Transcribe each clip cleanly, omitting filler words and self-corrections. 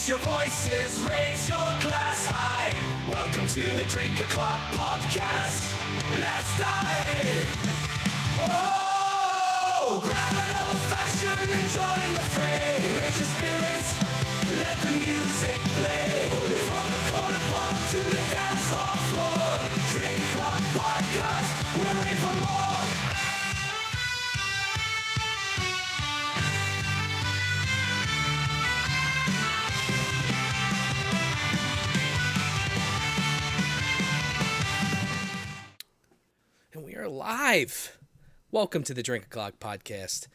Raise your voices, raise your glass high. Welcome to the Drink O'Clock Podcast. Let's dive. Oh, grab an old fashioned and join the fray. Raise your spirits, let the music play. From the corner pub to the dance hall floor. Drink O'Clock Podcast, we're ready for more. And we are live. Welcome to the Drink O'Clock Podcast.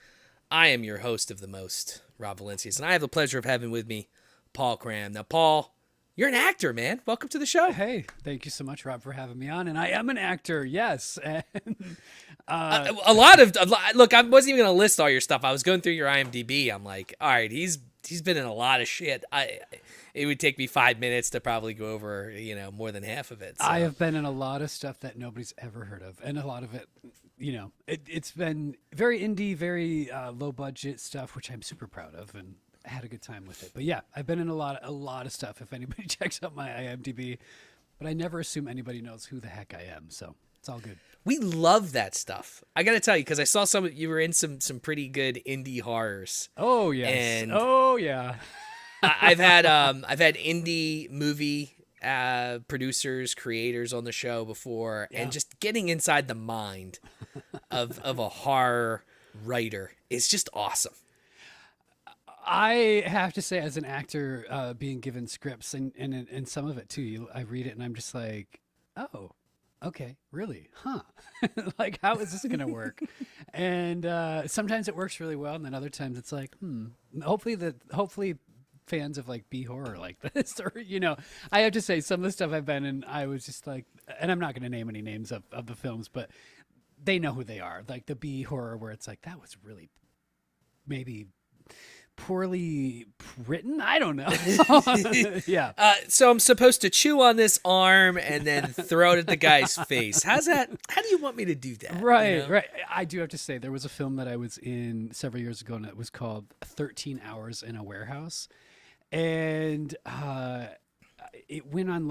I am your host of the most, Rob Valincius, and I have the pleasure of having with me Paul Cram. Now, Paul, you're an actor, man. Welcome to the show. Hey, thank you so much, Rob, for having me on. And I am an actor, yes. And, look, I wasn't even going to list all your stuff. I was going through your IMDb. I'm like, all right, he's been in a lot of shit. It would take me 5 minutes to probably go over, more than half of it. So. I have been in a lot of stuff that nobody's ever heard of. And a lot of it, it's been very indie, very low budget stuff, which I'm super proud of and had a good time with it. But yeah, I've been in a lot of stuff if anybody checks out my IMDb. But I never assume anybody knows who the heck I am. So it's all good. We love that stuff. I got to tell you, because I saw you were in some pretty good indie horrors. Oh, yes. And oh, yeah. I've had indie movie producers, creators on the show before, and just getting inside the mind of a horror writer is just awesome. I have to say, as an actor, being given scripts and some of it too, I read it and I'm just like, oh, okay, really, huh? Like, how is this going to work? And sometimes it works really well, and then other times it's like, hopefully fans of like B horror like this, or I have to say some of the stuff I've been in, I was just like, and I'm not going to name any names of the films, but they know who they are, like the B horror where it's like, that was really maybe poorly written. I don't know. Yeah. So I'm supposed to chew on this arm and then throw it at the guy's face. How do you want me to do that? Right. Right. I do have to say there was a film that I was in several years ago, and it was called 13 Hours in a Warehouse. And it went on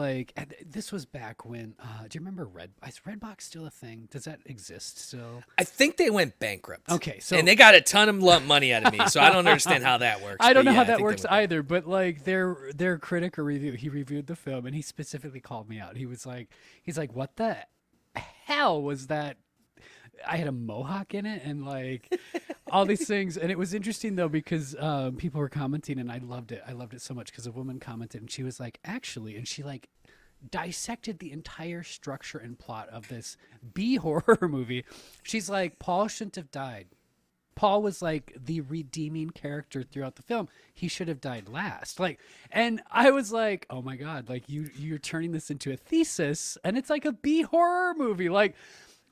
this was back when, do you remember is Redbox still a thing? Does that exist still? I think they went bankrupt. Okay. So, and they got a ton of lump money out of me, so I don't understand how that works. I don't know how that works either, but like their critic or review, he reviewed the film and he specifically called me out. He's like, what the hell was that? I had a mohawk in it and like all these things. And it was interesting though, because people were commenting and I loved it. I loved it so much because a woman commented and she was like, actually, and she like dissected the entire structure and plot of this B horror movie. She's like, Paul shouldn't have died. Paul was like the redeeming character throughout the film. He should have died last. Like, and I was like, oh my God, like you're turning this into a thesis and it's like a B horror movie. Like,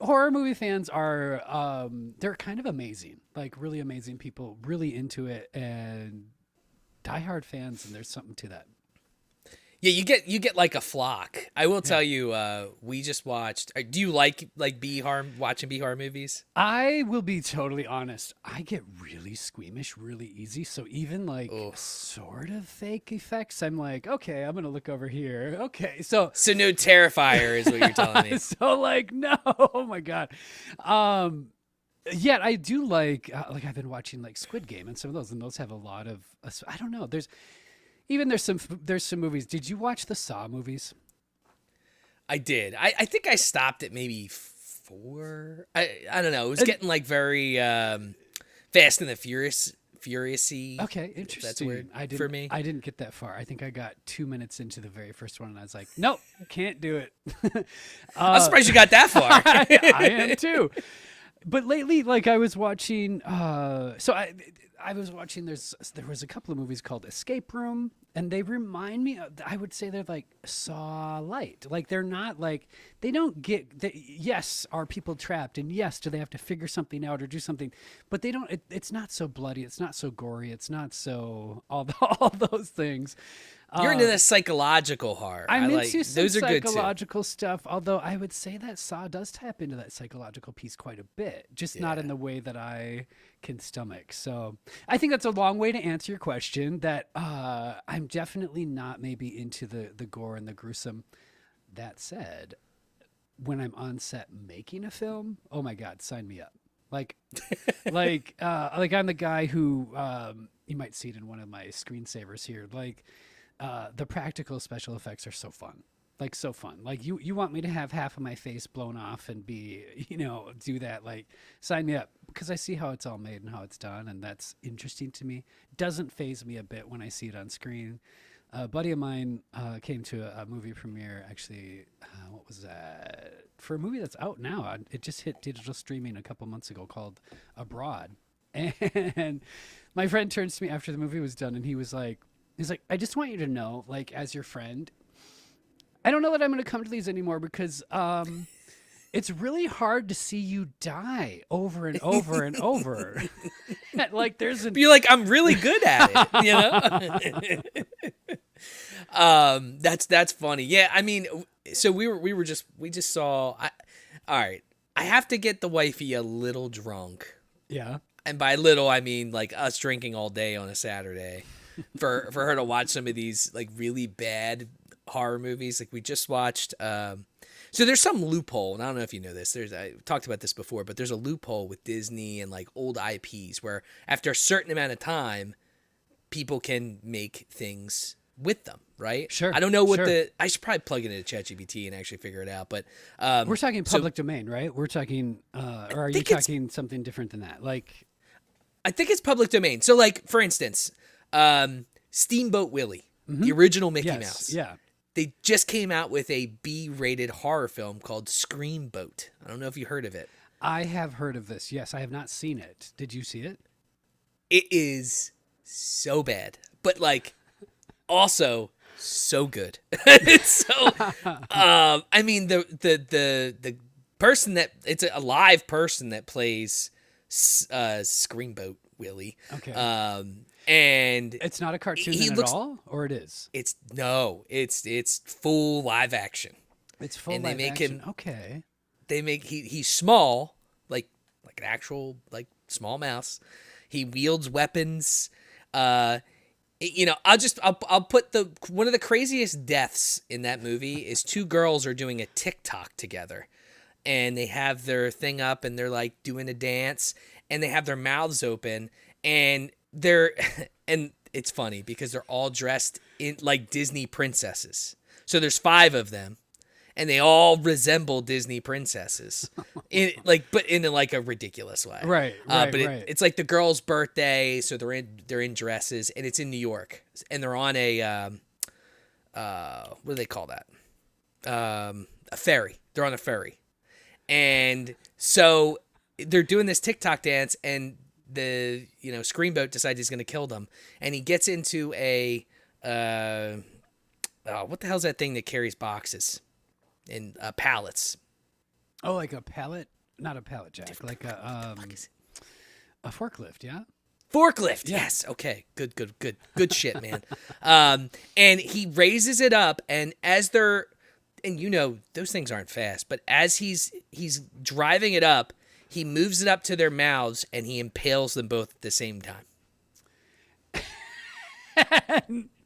horror movie fans are, they're kind of amazing, like really amazing people, really into it, and diehard fans, and there's something to that. Yeah, you get like a flock. I will tell you, we just watched. Do you like watching B horror movies? I will be totally honest. I get really squeamish really easy. So even like sort of fake effects, I'm like, okay, I'm gonna look over here. Okay, so no Terrifier is what you're telling me. So like, no, oh my God. Yeah, I do like I've been watching like Squid Game and some of those, and those have a lot of I don't know. There's some movies. Did you watch the Saw movies? I did. I think I stopped at maybe 4. I don't know. It was getting like very Fast and the Furious-y. Okay, interesting. That's weird for me. I didn't get that far. I think I got 2 minutes into the very first one, and I was like, nope, can't do it. I'm surprised you got that far. I am too. But lately, like I was watching, I was watching, there was a couple of movies called Escape Room, and they remind me, I would say they're like Saw light. Like they're not like, they don't get, yes, are people trapped? And yes, do they have to figure something out or do something? But they don't, it's not so bloody, it's not so gory, it's not so, all those things. You're into the psychological horror. I'm into some those are psychological stuff, although I would say that Saw does tap into that psychological piece quite a bit, just not in the way that I can stomach. So I think that's a long way to answer your question, that I'm I'm definitely not maybe into the gore and the gruesome. That said, when I'm on set making a film, oh my God, sign me up. Like, like I'm the guy who, you might see it in one of my screensavers here. Like, the practical special effects are so fun. Like, so fun. Like, you want me to have half of my face blown off and be, do that. Like, sign me up, because I see how it's all made and how it's done. And that's interesting to me. Doesn't faze me a bit when I see it on screen. A buddy of mine came to a movie premiere, actually, what was that? For a movie that's out now. It just hit digital streaming a couple months ago, called Abroad. And my friend turns to me after the movie was done, and he's like, I just want you to know, like, as your friend, I don't know that I'm going to come to these anymore, because it's really hard to see you die over and over and over. Like, you're like, I'm really good at it, That's funny. Yeah, I mean, so we just saw. All right, I have to get the wifey a little drunk. Yeah. And by little, I mean like us drinking all day on a Saturday, for her to watch some of these like really bad horror movies. Like we just watched. So there's some loophole, and I don't know if you know this. I talked about this before, but there's a loophole with Disney and like old IPs where after a certain amount of time, people can make things with them, right? Sure. I don't know what I should probably plug it into ChatGPT and actually figure it out. But we're talking public domain, right? We're talking, or are you talking something different than that? Like, I think it's public domain. So like, for instance, Steamboat Willie, the original Mickey Mouse. Yeah. They just came out with a B-rated horror film called Screamboat. I don't know if you heard of it. I have heard of this. Yes, I have not seen it. Did you see it? It is so bad, but like also so good. So, I mean, the person it's a live person that plays Screamboat Willie. Okay. And it's not a cartoon at all, or it is? It's full live action. It's full and live they make action. him. Okay. They make he's small, like an actual like small mouse. He wields weapons. I'll put one of the craziest deaths in that movie is two girls are doing a TikTok together, and they have their thing up and they're like doing a dance, and they have their mouths open, and and it's funny because they're all dressed in like Disney princesses. So there's 5 of them, and they all resemble Disney princesses, in like a ridiculous way. Right. But it's like the girl's birthday, so they're in dresses, and it's in New York, and they're on a what do they call that? A ferry. They're on a ferry, and so they're doing this TikTok dance, and the Screamboat decides he's going to kill them, and he gets into a what the hell's that thing that carries boxes and pallets? Oh, like a pallet? Not a pallet jack, like a forklift, yeah? Forklift, yes. Okay, good shit, man. And he raises it up, and as they're, and those things aren't fast, but as he's driving it up, he moves it up to their mouths, and he impales them both at the same time.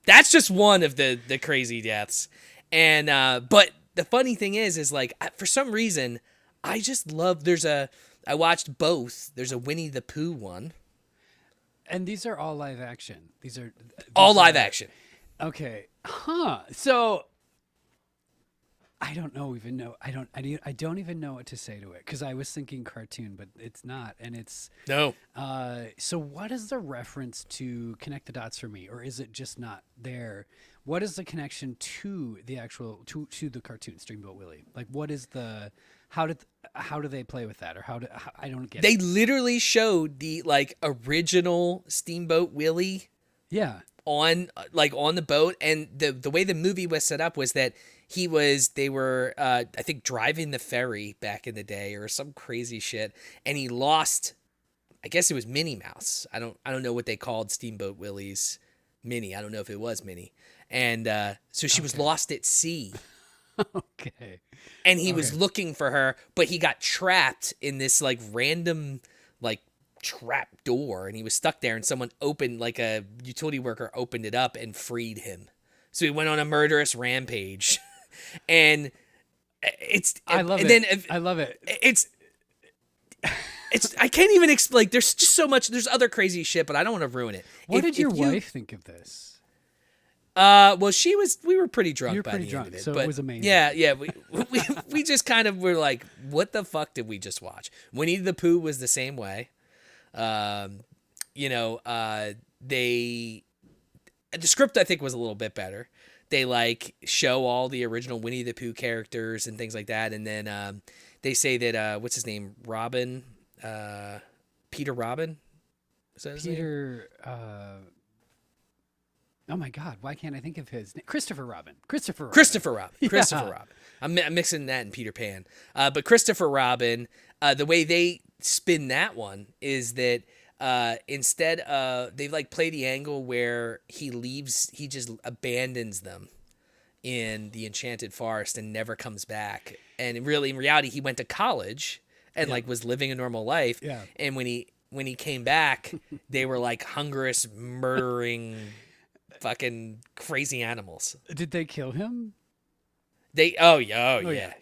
That's just one of the crazy deaths. And but the funny thing is like, for some reason, I just love. I watched both. There's a Winnie the Pooh one. And these are all live action. These are all live action. Okay. Huh. So I don't even know what to say to it, because I was thinking cartoon, but it's not, and it's no. So what is the reference to connect the dots for me, or is it just not there? What is the connection to the actual to the cartoon Steamboat Willie? Like, what is the how do they play with that, or I don't get it. They literally showed the like original Steamboat Willie. Yeah. On the boat, and the way the movie was set up was that they were I think driving the ferry back in the day or some crazy shit, and he lost, I guess it was Minnie Mouse. I don't know what they called Steamboat Willie's Minnie. I don't know if it was Minnie. And so she was lost at sea. Okay. And he was looking for her, but he got trapped in this like random like trap door, and he was stuck there, and someone opened, like a utility worker opened it up and freed him. So he went on a murderous rampage. And I love it. Then I love it. It's I can't even explain. Like, there's just so much. There's other crazy shit, but I don't want to ruin it. What did your wife think of this? Well, we were pretty drunk. You were by pretty the drunk, end of it, so but it was amazing. Yeah. We just kind of were like, what the fuck did we just watch? Winnie the Pooh was the same way. The script I think was a little bit better. They like show all the original Winnie the Pooh characters and things like that, and then they say that what's his name, Robin, Peter Robin, is that his name? Peter. Oh my God! Why can't I think of his name? Christopher Robin. Christopher Robin. Yeah. I'm mixing that and Peter Pan. But Christopher Robin, the way they spin that one is that instead they like play the angle where he just abandons them in the enchanted forest and never comes back. And really, in reality, he went to college and like was living a normal life. Yeah. And when he came back, they were like hungrous, murdering, fucking crazy animals. Did they kill him? Oh yeah.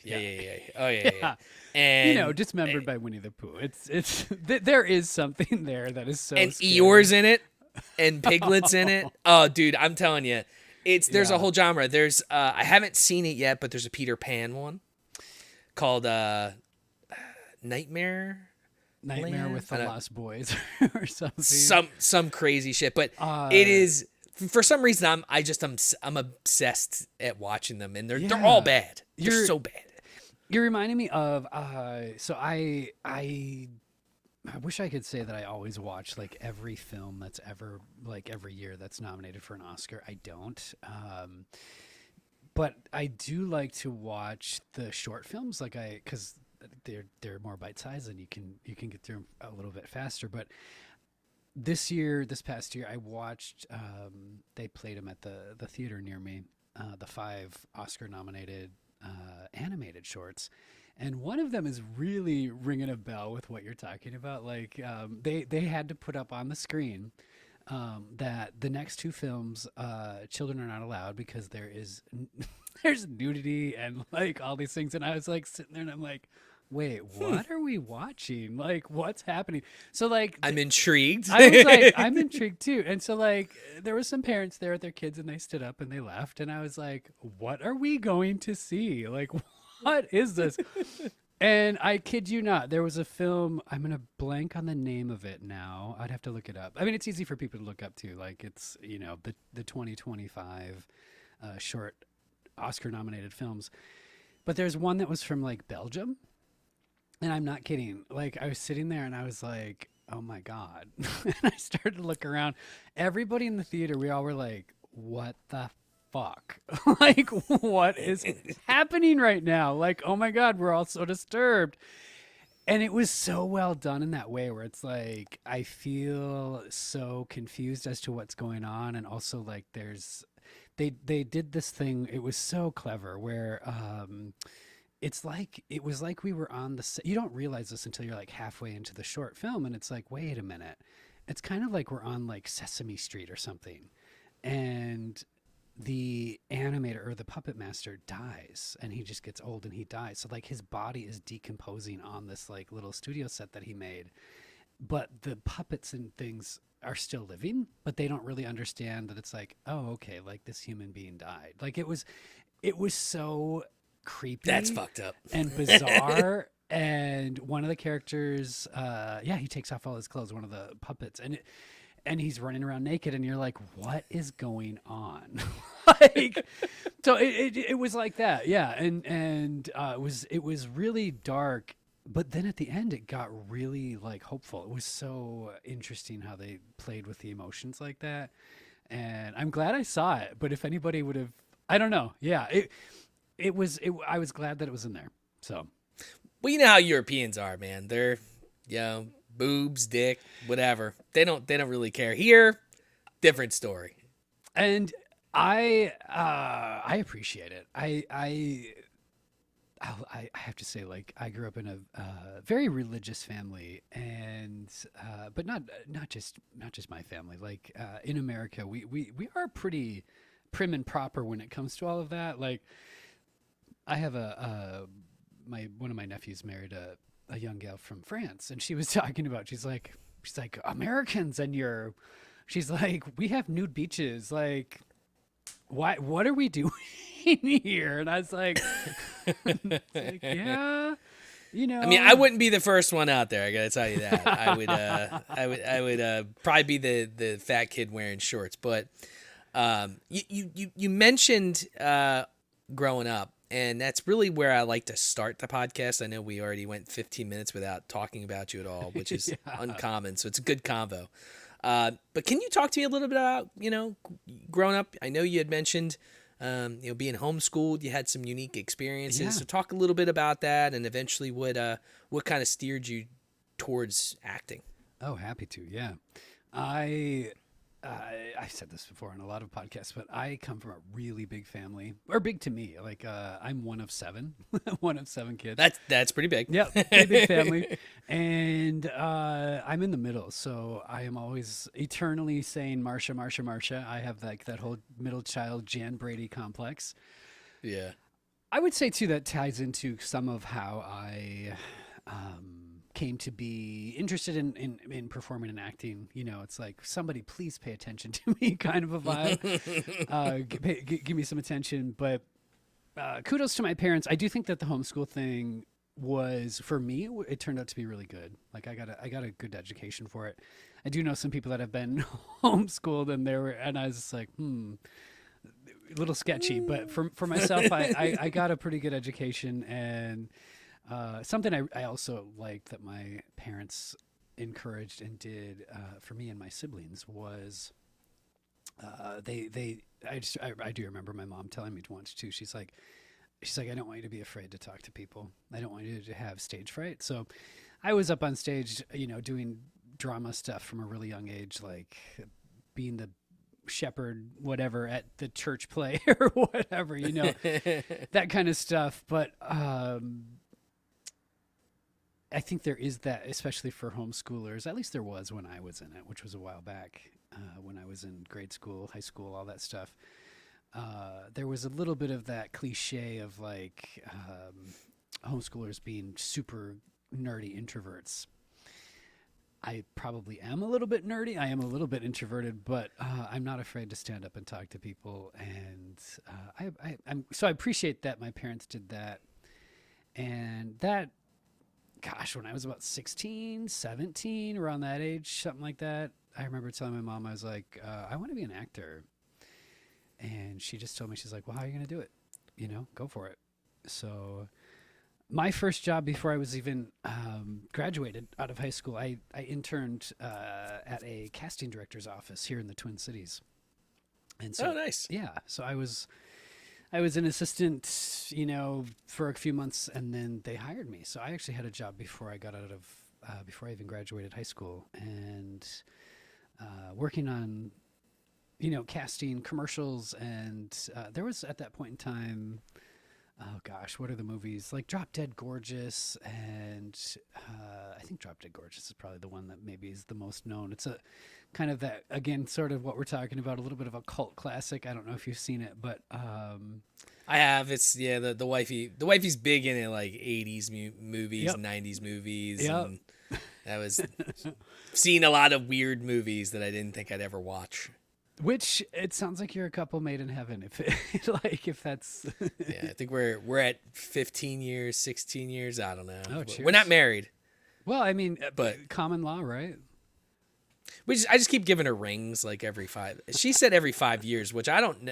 And Dismembered by Winnie the Pooh. It's there is something there that is so. And scary. Eeyore's in it, and Piglet's in it. Oh, dude, I'm telling you, there's a whole genre. There's I haven't seen it yet, but there's a Peter Pan one called Nightmare with the Lost Boys or something. Some crazy shit, but it is. For some reason, I'm obsessed at watching them, and they're all bad. They're so bad. You're reminding me of so I wish I could say that I always watch like every film that's ever like every year that's nominated for an Oscar. I don't. But I do like to watch the short films because they're more bite sized and you can get through them a little bit faster. But this past year, I watched. They played them at the theater near me. The 5 Oscar-nominated animated shorts, and one of them is really ringing a bell with what you're talking about. Like they had to put up on the screen that the next 2 films, children are not allowed because there's nudity and like all these things. And I was like sitting there, and I'm like, wait, what are we watching? Like, what's happening? So, like, I'm intrigued. I was like, I'm intrigued too. And so, like, there were some parents there with their kids, and they stood up and they left. And I was like, what are we going to see? Like, what is this? And I kid you not, there was a film. I'm gonna blank on the name of it now. I'd have to look it up. I mean, it's easy for people to look up too. Like, it's the 2025 short Oscar-nominated films. But there's one that was from like Belgium. And I'm not kidding. Like, I was sitting there and I was like, oh my God. And I started to look around. Everybody in the theater, we all were like, what the fuck? Like, what is happening right now? Like, oh my God, we're all so disturbed. And it was so well done in that way where it's like, I feel so confused as to what's going on. And also, like, they did this thing. It was so clever where, it was like we were on the set. You don't realize this until you're like halfway into the short film, and it's like, wait a minute, it's kind of like we're on like Sesame Street or something, and the animator or the puppet master dies, and he just gets old and he dies. So like his body is decomposing on this like little studio set that he made, but the puppets and things are still living, but they don't really understand that it's like, oh, okay, like this human being died. Like it was so creepy. That's fucked up and bizarre. And one of the characters, he takes off all his clothes, one of the puppets, and he's running around naked, and you're like, what is going on? Like, so it was like that. Yeah. And it was really dark, but then at the end it got really like hopeful. It was so interesting how they played with the emotions like that. And I'm glad I saw it, but if anybody would have, I don't know. Yeah. I was glad that it was in there. So, well, you know how Europeans are, man. They're, boobs, dick, whatever. They don't really care. Here, different story. And I appreciate it. I I have to say, like, I grew up in a very religious family, and but not just my family. Like in America, we are pretty prim and proper when it comes to all of that. Like, I have one of my nephews married a young gal from France, and she was talking about she's like Americans, and she's like, we have nude beaches, like. What are we doing here? And I was like, yeah, you know. I mean, I wouldn't be the first one out there. I gotta tell you that. I would probably be the fat kid wearing shorts. But you mentioned growing up, and that's really where I like to start the podcast. I know we already went 15 minutes without talking about you at all, which is uncommon. So it's a good convo. But can you talk to me a little bit about, growing up? I know you had mentioned, being homeschooled. You had some unique experiences. Yeah. So talk a little bit about that, and eventually what kind of steered you towards acting. Oh, happy to. Yeah. I've said this before on a lot of podcasts, but I come from a really big family, or big to me. Like, I'm one of 7, one of 7 kids. That's pretty big. Yeah, pretty big family. And I'm in the middle, so I am always eternally saying Marsha, Marsha, Marsha. I have like that whole middle child Jan Brady complex. Yeah. I would say too that ties into some of how I came to be interested in performing and acting. It's like, somebody please pay attention to me kind of a vibe. Give me some attention. But kudos to my parents. I do think that the homeschool thing was, for me, it turned out to be really good. Like, I got a good education for it. I do know some people that have been homeschooled, and I was just like, a little sketchy. But for myself, I got a pretty good education. And something I also liked that my parents encouraged and did for me and my siblings was I do remember my mom telling me once too. She's like, I don't want you to be afraid to talk to people. I don't want you to have stage fright. So I was up on stage, doing drama stuff from a really young age, like being the shepherd, whatever, at the church play or whatever, that kind of stuff. But I think there is that, especially for homeschoolers. At least there was when I was in it, which was a while back, when I was in grade school, high school, all that stuff. There was a little bit of that cliche of like homeschoolers being super nerdy introverts. I probably am a little bit nerdy. I am a little bit introverted, but I'm not afraid to stand up and talk to people. And so I appreciate that my parents did that. And that, gosh, when I was about 16, 17, around that age, something like that, I remember telling my mom, I was like, I want to be an actor. And she just told me, she's like, well, how are you going to do it? Go for it. So my first job before I was even graduated out of high school, I interned at a casting director's office here in the Twin Cities. And so, oh, nice. Yeah. So I was an assistant, for a few months, and then they hired me. So I actually had a job before I got out of, before I even graduated high school, and working on, casting commercials. And there was, at that point in time, oh gosh, what are the movies? Like Drop Dead Gorgeous, and I think Drop Dead Gorgeous is probably the one that maybe is the most known. It's a kind of that, again, sort of what we're talking about, a little bit of a cult classic. I don't know if you've seen it, but I have. It's the wifey's big into like 80s movies, Yep. 90s movies. Yep. And I was seeing a lot of weird movies that I didn't think I'd ever watch. which it sounds like you're a couple made in heaven. If that's Yeah, I think we're at 15 years, 16 years. I don't know. Oh, We're cheers. not married. well, I mean, But- common law, right? I just keep giving her rings like every 5. She said every 5 years, which I don't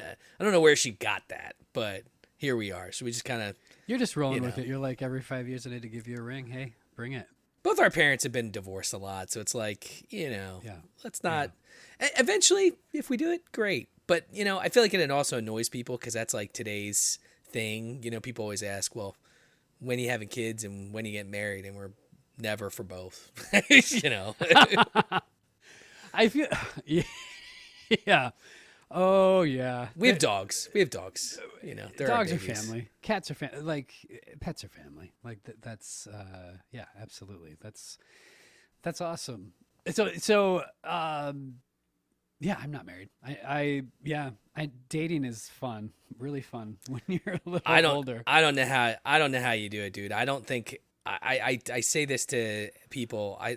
know where she got that, but here we are. So we just kind of, You're just rolling with know. it. You're like, every 5 years I need to give you a ring. Hey, bring it. both our parents have been divorced a lot, so it's like, Yeah. let's not. Eventually, if we do it, great. But I feel like it also annoys people because that's like today's thing. People always ask, well, when are you having kids and when are you get married, and we're never for both. I feel, yeah. Oh, yeah. We have dogs. you know, they're our dogs are babies. family. Cats are family. Like pets are family. Like that's yeah, absolutely. That's awesome. So yeah, I'm not married. I dating is fun, really fun when you're a little older. I don't know how you do it, dude. I don't think I say this to people. I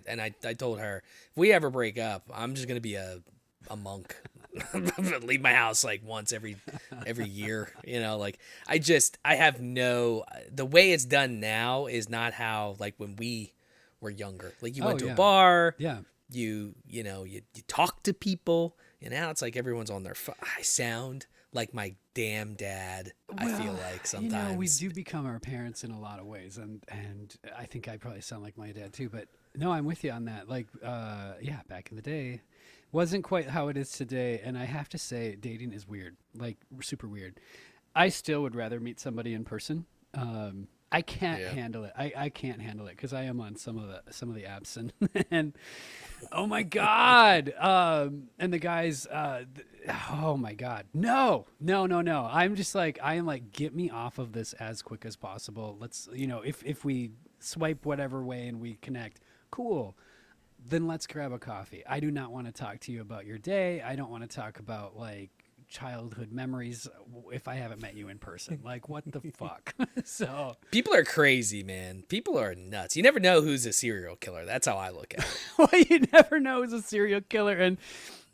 told her, if we ever break up, I'm just gonna be a monk. Leave my house like once every year, you know. Like I have no, the way it's done now is not how, like, when we were younger. Like, you went to a bar, Yeah. you know, you talk to people, and now it's like everyone's on their I sound like my damn dad. I feel like sometimes, you know, we do become our parents in a lot of ways, and I think I probably sound like my dad too. But no, I'm with you on that. Like, yeah, back in the day, wasn't quite how it is today. And I have to say, dating is weird, like super weird. I still would rather meet somebody in person. I can't handle it. I can't handle it because I am on some of the apps and oh my god. And the guys. Oh my god. No. I'm just like, I am like, get me off of this as quick as possible. Let's, you know, if we swipe whatever way and we connect, cool. Then let's grab a coffee. I do not want to talk to you about your day. I don't want to talk about like childhood memories if I haven't met you in person. Like, what the fuck? So people are crazy, man. People are nuts. You never know who's a serial killer. That's how I look at it. well, you never know who's a serial killer. And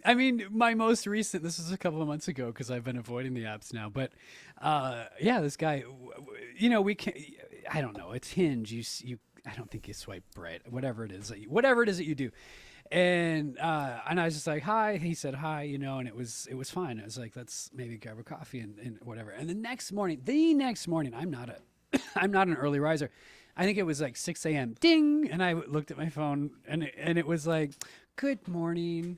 I mean, my most recent, this was a couple of months ago because I've been avoiding the apps now. But yeah, this guy, you know, we can't, I don't know. It's Hinge. You I don't think you swipe right. Whatever it is that you do. And I was just like, hi. He said hi, you know, and it was fine. I was like, let's maybe grab a coffee and whatever. And the next morning, I'm not an early riser. I think it was like 6 a.m. Ding, and I looked at my phone, and it was like, good morning.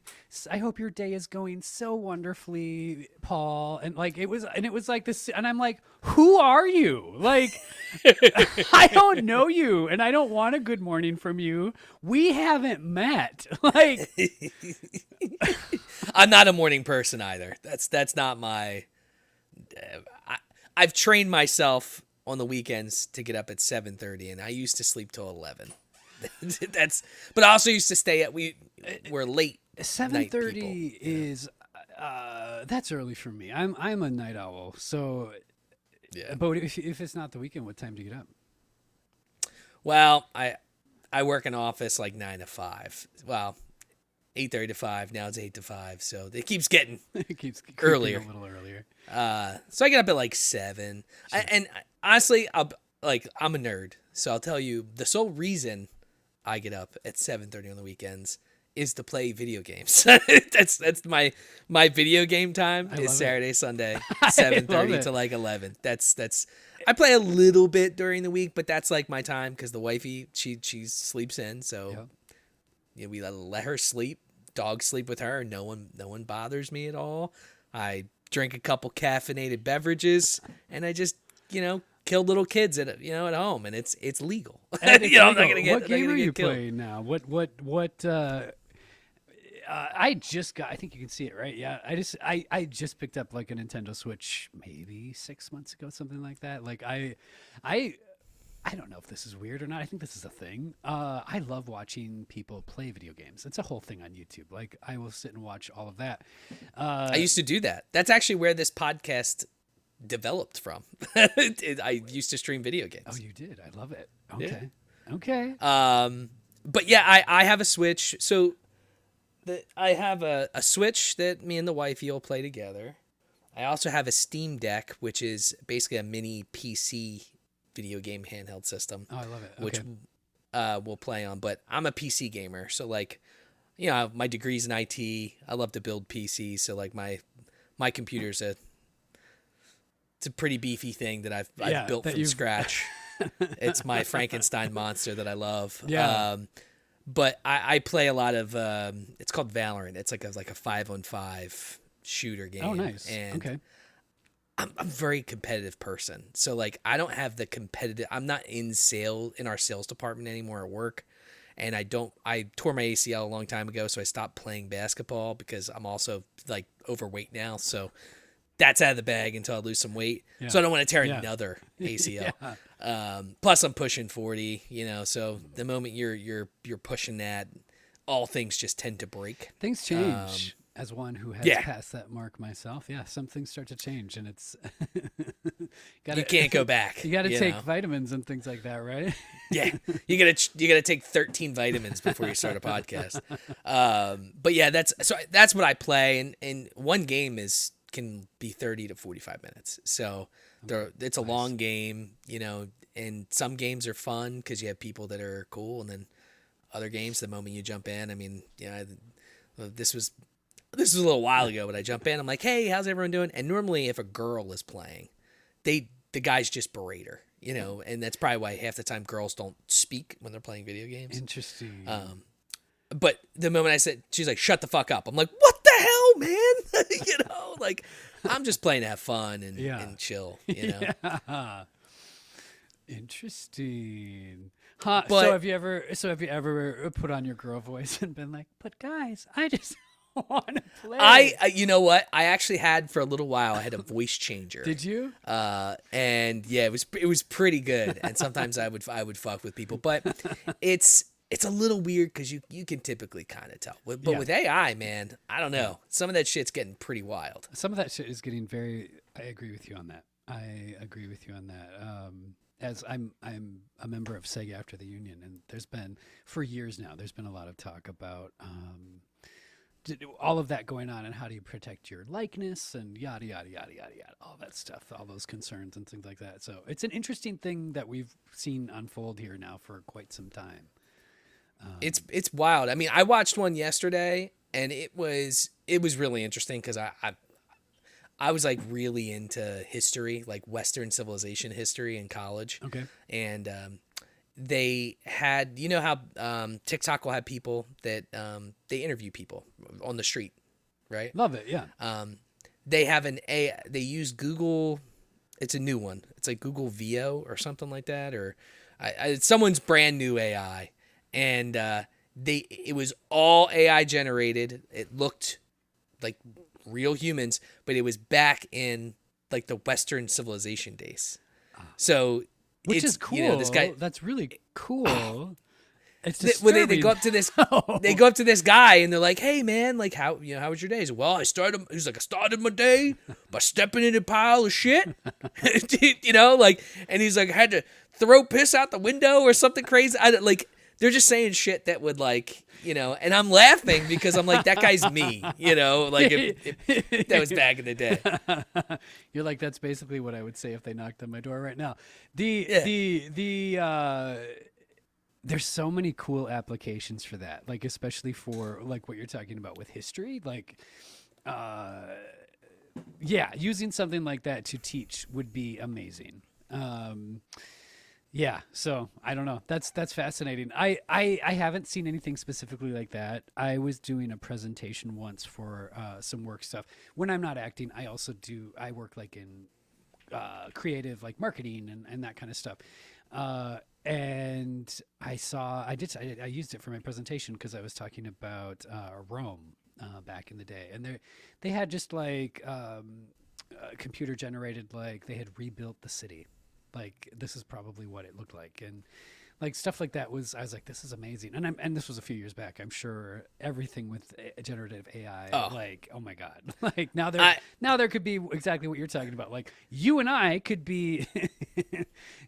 I hope your day is going so wonderfully, Paul. And like it was like this, and I'm like, who are you? Like, I don't know you, and I don't want a good morning from you. We haven't met. Like, I'm not a morning person either. That's not my. I've trained myself on the weekends to get up at 7:30, and I used to sleep till 11. But I also used to stay at we're late. 7:30 is that's early for me. I'm a night owl, so yeah. But if it's not the weekend, what time do you get up? Well, I work in office like 9 to 5. Well, 8:30 to 5. Now it's 8 to 5, so it keeps getting it keeps earlier, a little earlier. So I get up at like 7. Sure. And honestly, I'm a nerd, so I'll tell you the sole reason I get up at 7:30 on the weekends is to play video games. that's my video game time is Saturday, Sunday, 7:30 to like 11. That's I play a little bit during the week, but that's like my time because the wifey she sleeps in, so you know, we let her sleep. Dogs sleep with her. No one bothers me at all. I drink a couple caffeinated beverages, and I just, you know, kill little kids at home, and it's legal. You know, I'm not gonna get. What game are you killed. playing now? What? I just got. I think you can see it, right? Yeah. I just picked up like a Nintendo Switch maybe 6 months ago, something like that. Like I don't know if this is weird or not. I think this is a thing. I love watching people play video games. It's a whole thing on YouTube. Like, I will sit and watch all of that. I used to do that. That's actually where this podcast developed from. I used to stream video games. Oh, you did? I love it. Okay. Yeah. Okay. But yeah, I have a Switch. So I have a Switch that me and the wifey will play together. I also have a Steam Deck, which is basically a mini PC video game handheld system. Oh, I love it. Okay. Which we'll play on. But I'm a PC gamer, so like, you know, my degree's in IT. I love to build PCs, so like my computer's it's a pretty beefy thing that I've built from scratch. It's my Frankenstein monster that I love. Yeah. But I play a lot of it's called Valorant. It's like a 5-on-5 shooter game. Oh, nice. And okay. I'm a very competitive person. So like I don't have the competitive. I'm not in our sales department anymore at work. And I tore my ACL a long time ago, so I stopped playing basketball because I'm also like overweight now. So that's out of the bag until I lose some weight. Yeah. So I don't want to tear Yeah. another ACL. Yeah. Plus I'm pushing 40, so the moment you're pushing that, all things just tend to break. Things change. As one who has Yeah. passed that mark myself, some things start to change, and it's You can't go back. You got to take know? vitamins and things like that, right? Yeah, you gotta take 13 vitamins before you start a podcast. But yeah, that's what I play, and one game can be 30 to 45 minutes. So it's a long game, and some games are fun because you have people that are cool, and then other games, the moment you jump in, I mean, this was a little while ago, but I jump in, I'm like, hey, how's everyone doing? And normally if a girl is playing, the guys just berate her, and that's probably why half the time girls don't speak when they're playing video games. Interesting. But the moment I said, she's like, shut the fuck up. I'm like, what the hell, man? Like, I'm just playing to have fun and chill, Yeah. Interesting. Huh, But- so have you ever put on your girl voice and been like, but guys, I just want to play. You know what? I actually had for a little while, I had a voice changer. Did you? And yeah, it was pretty good. And sometimes I would fuck with people, but it's a little weird because you can typically kind of tell. But with AI, man, I don't know. Some of that shit's getting pretty wild. Some of that shit is getting I agree with you on that. As I'm a member of SEG After the Union, and there's been for years now. There's been a lot of talk about all of that going on, and how do you protect your likeness and yada yada yada yada yada, all that stuff, all those concerns and things like that. So it's an interesting thing that we've seen unfold here now for quite some time. It's wild. I mean, I watched one yesterday, and it was really interesting because I was like really into history, like Western civilization history in college. Okay. And they had, how TikTok will have people that they interview people on the street, right? Love it. Yeah. They have they use Google. It's a new one. It's like Google VO or something like that, or it's someone's brand new AI, and it was all AI generated. It looked like real humans, but it was back in like the Western civilization days. So which is cool. This guy, that's really cool. It's they go up to this. They go up to this guy and they're like, "Hey, man, like how was your day?" He's like, "Well, I started my day by stepping in a pile of shit." And he's like, "I had to throw piss out the window or something crazy." They're just saying shit that would and I'm laughing because I'm like, that guy's me, if that was back in the day. You're like, that's basically what I would say if they knocked on my door right now. There's so many cool applications for that, like especially for like what you're talking about with history, using something like that to teach would be amazing. Yeah, so I don't know. That's fascinating. I haven't seen anything specifically like that. I was doing a presentation once for some work stuff. When I'm not acting, I work like in creative, like marketing and that kind of stuff. And I used it for my presentation because I was talking about Rome back in the day, and they had just like computer generated, like they had rebuilt the city. Like this is probably what it looked like, and like stuff like that I was like, this is amazing. And this was a few years back. I'm sure everything with generative AI, oh my god, like now there could be exactly what you're talking about. Like you and I could be,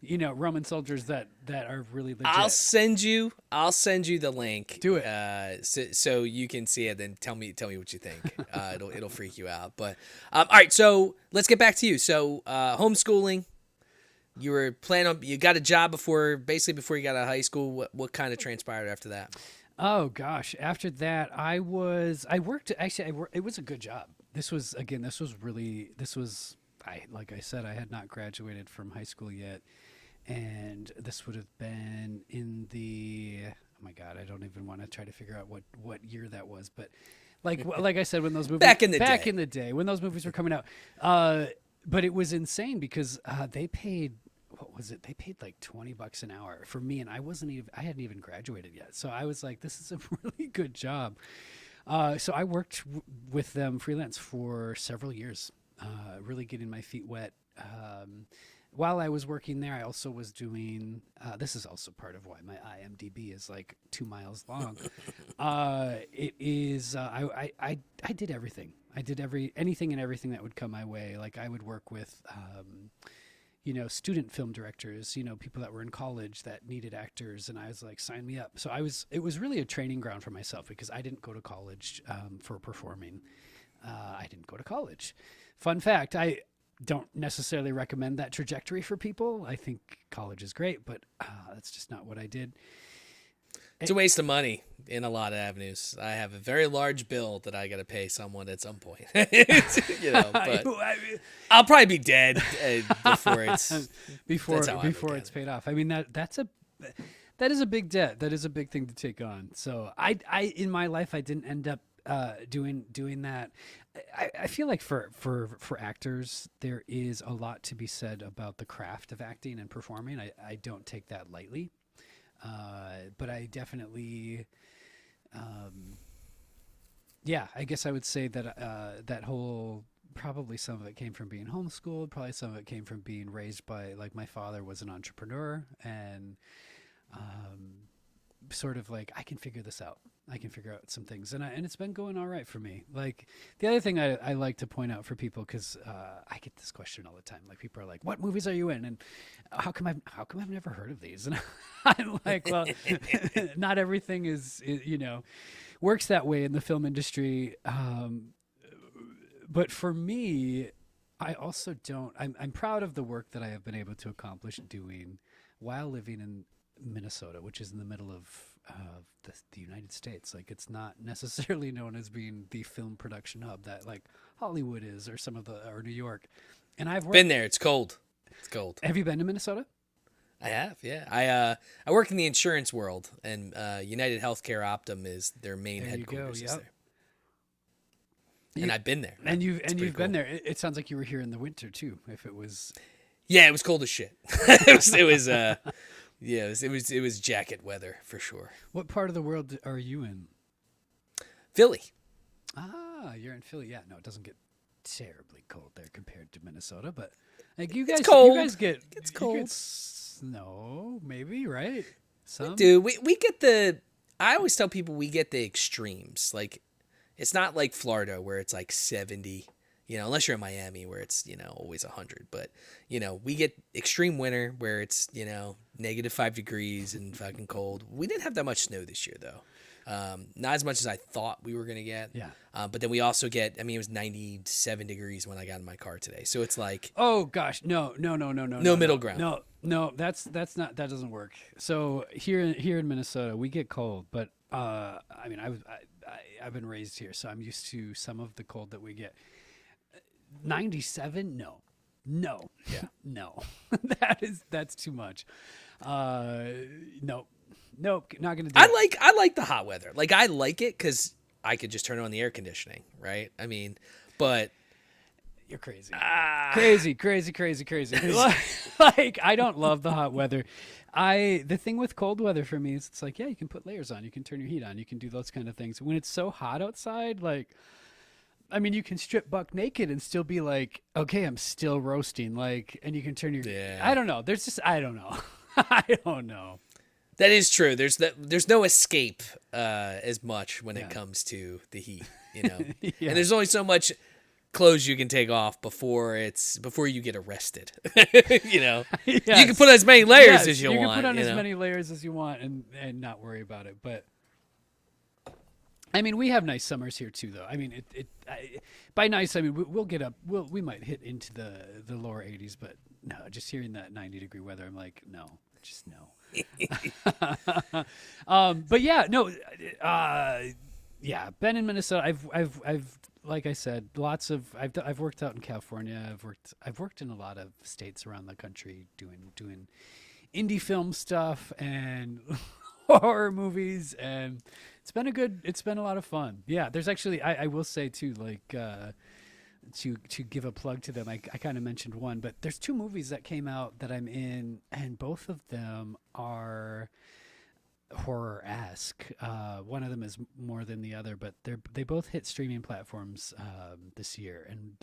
Roman soldiers that are really legit. I'll send you the link. Do it. So you can see it. Then tell me what you think. It'll freak you out. But all right. So let's get back to you. So homeschooling. You got a job before you got out of high school. What kind of transpired after that? Oh gosh. After that, it was a good job. Like I said, I had not graduated from high school yet. And this would have been in oh my God, I don't even want to try to figure out what year that was. But like I said, when those movies, back in the day, when those movies were coming out, but it was insane because they paid, what was it? They paid like $20 an hour for me, and I hadn't even graduated yet. So I was like, this is a really good job. So I worked with them freelance for several years. really getting my feet wet. While I was working there, I also was doing. This is also part of why my IMDb is like 2 miles long. It is. I did everything. I did anything and everything that would come my way. Like I would work with, student film directors. People that were in college that needed actors, and I was like, sign me up. So It was really a training ground for myself because I didn't go to college for performing. I didn't go to college. Fun fact: I don't necessarily recommend that trajectory for people. I think college is great, but that's just not what I did. It's a waste of money in a lot of avenues. I have a very large bill that I got to pay someone at some point. But I'll probably be dead before it's paid off. I mean that is a big debt. That is a big thing to take on. So I in my life I didn't end up doing that. I feel like for actors there is a lot to be said about the craft of acting and performing. I don't take that lightly. But I definitely, I guess I would say that that whole, probably some of it came from being homeschooled. Probably some of it came from being raised by, like, my father was an entrepreneur, and sort of like, I can figure this out. I can figure out some things, and it's been going all right for me. Like, the other thing I like to point out for people, because I get this question all the time. Like, people are like, "What movies are you in?" And how come I've never heard of these? And I'm like, well, not everything is works that way in the film industry. But for me, I also don't. I'm proud of the work that I have been able to accomplish doing while living in Minnesota, which is in the middle of the United States. Like, it's not necessarily known as being the film production hub that like Hollywood is, or or New York. And I've been there. It's cold. It's cold. Have you been to Minnesota? I have, yeah. I work in the insurance world, and United Healthcare Optum is their main headquarters. There. And I've been there. And you've been there. It sounds like you were here in the winter too. If it was, yeah, it was cold as shit. It was jacket weather for sure. What part of the world are you in? Philly. Ah, you're in Philly. Yeah, no, it doesn't get terribly cold there compared to Minnesota, but like you guys get it's cold. Get snow, maybe, right? Some? We get the. I always tell people we get the extremes. Like, it's not like Florida where it's like 70. Unless you're in Miami where it's, always 100. But, we get extreme winter where it's, -5 degrees and fucking cold. We didn't have that much snow this year, though. Not as much as I thought we were going to get. Yeah. But then we also get, it was 97 degrees when I got in my car today. So it's like. Oh, gosh. No. No middle ground. No, that doesn't work. So here in Minnesota, we get cold. But, I've been raised here, so I'm used to some of the cold that we get. 97? No. Yeah. No. That's too much. Nope, not gonna do it. I like the hot weather. Like, I like it because I could just turn on the air conditioning, right? But you're crazy. Crazy. Like, I don't love the hot weather. The thing with cold weather for me is it's like, yeah, you can put layers on, you can turn your heat on, you can do those kind of things. When it's so hot outside, like, you can strip buck naked and still be like, okay, I'm still roasting. Like, and you can turn your. Yeah. I don't know. I don't know. I don't know. That is true. There's no escape as much when it comes to the heat, Yeah. And there's only so much clothes you can take off before you get arrested. Yes. You can put as many layers as you want. You can put on as many layers as you want and not worry about it. But we have nice summers here too, though. By nice, we'll get up. We might hit into the lower 80s, but no, just hearing that 90-degree weather, I'm like, no, just no. But yeah, no, been in Minnesota. I've like I said, I've worked out in California. I've worked in a lot of states around the country doing indie film stuff and horror movies, and it's been a lot of fun. Yeah, there's actually, I will say too, like, to give a plug to them, I kind of mentioned one, but there's 2 movies that came out that I'm in, and both of them are horror-esque. One of them is more than the other, but they both hit streaming platforms this year. And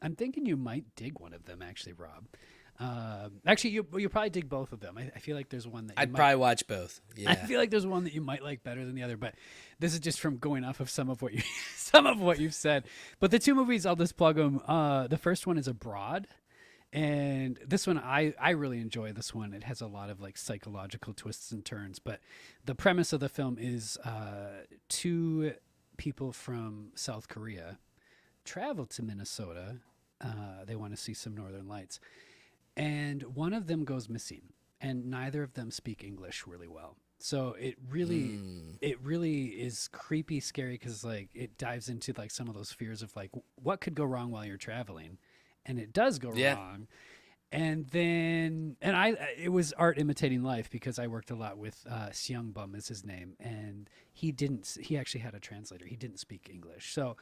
I'm thinking you might dig one of them, actually, Rob. Actually, you probably dig both of them. I feel like there's one that I'd probably watch both. Yeah. I feel like there's one that you might like better than the other, but this is just from going off of some of what you some of what you've said. But the two movies, I'll just plug them. The first one is Abroad, and this one I really enjoy. This one, it has a lot of like psychological twists and turns. But the premise of the film is two people from South Korea travel to Minnesota. They want to see some northern lights, and one of them goes missing, and neither of them speak English really well. So it really is creepy, scary, because like it dives into like some of those fears of like what could go wrong while you're traveling, and it does go wrong. And then it was art imitating life, because I worked a lot with Seung Bum is his name, and he actually had a translator. He didn't speak English, so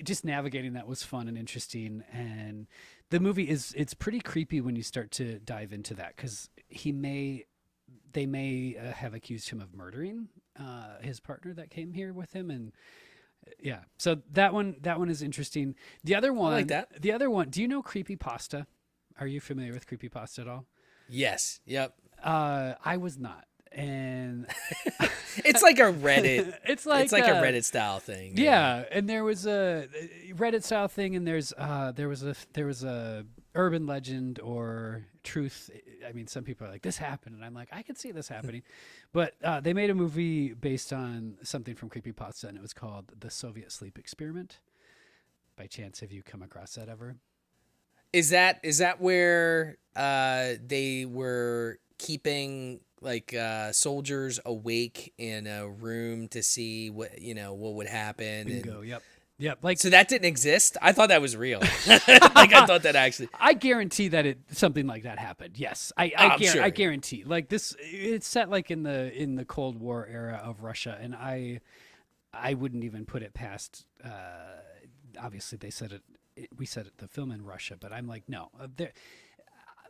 just navigating that was fun and interesting. And the movie it's pretty creepy when you start to dive into that, because they may have accused him of murdering his partner that came here with him. And yeah, so that one is interesting. The other one, I like that. The other one, do you know creepypasta? Are you familiar with creepypasta at all? Yes. Yep. I was not. And It's like a Reddit. it's like a Reddit style thing. Yeah, and there was a Reddit style thing, and there was a urban legend or truth. I mean, some people are like, this happened, and I'm like, I could see this happening. But they made a movie based on something from creepypasta, and it was called The Soviet Sleep Experiment. By chance, have you come across that ever? Is that where they were keeping like soldiers awake in a room to see what would happen? Bingo. Yep. Like, so that didn't exist. I thought that was real. Like I thought that actually. I guarantee that something like that happened. Yes, Sure. I guarantee. Like this, it's set like in the Cold War era of Russia, and I wouldn't even put it past. Obviously, they said it. We said it, the film in Russia, but I'm like, no.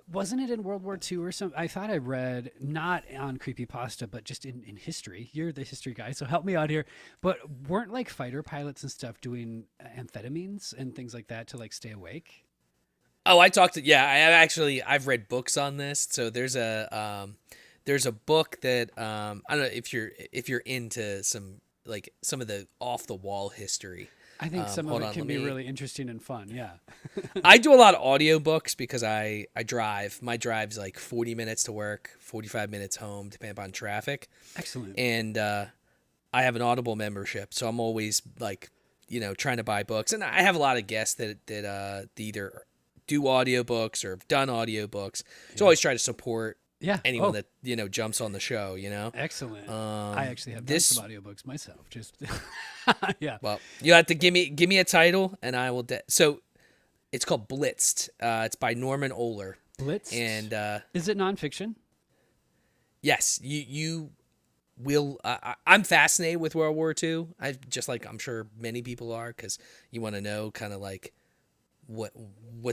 Wasn't it in World War II or something? I thought I read, not on creepypasta, but just in history. You're the history guy, so help me out here. But weren't like fighter pilots and stuff doing amphetamines and things like that to like stay awake? Oh, I've read books on this. So there's a book that I don't know if you're into some of the off the wall history. I think some of it can be really interesting and fun. Yeah. I do a lot of audiobooks because I drive. My drive's like 40 minutes to work, 45 minutes home, depending on traffic. Excellent. And I have an Audible membership, so I'm always like, trying to buy books. And I have a lot of guests that either do audiobooks or have done audiobooks. So I always try to support anyone that jumps on the show. Excellent. I actually have done some audiobooks myself. Just yeah. Well, you have to give me a title, and I will. So it's called Blitzed. It's by Norman Ohler. Blitzed. And is it nonfiction? Yes, you will. I'm fascinated with World War II. I'm sure many people are, because you want to know kind of like what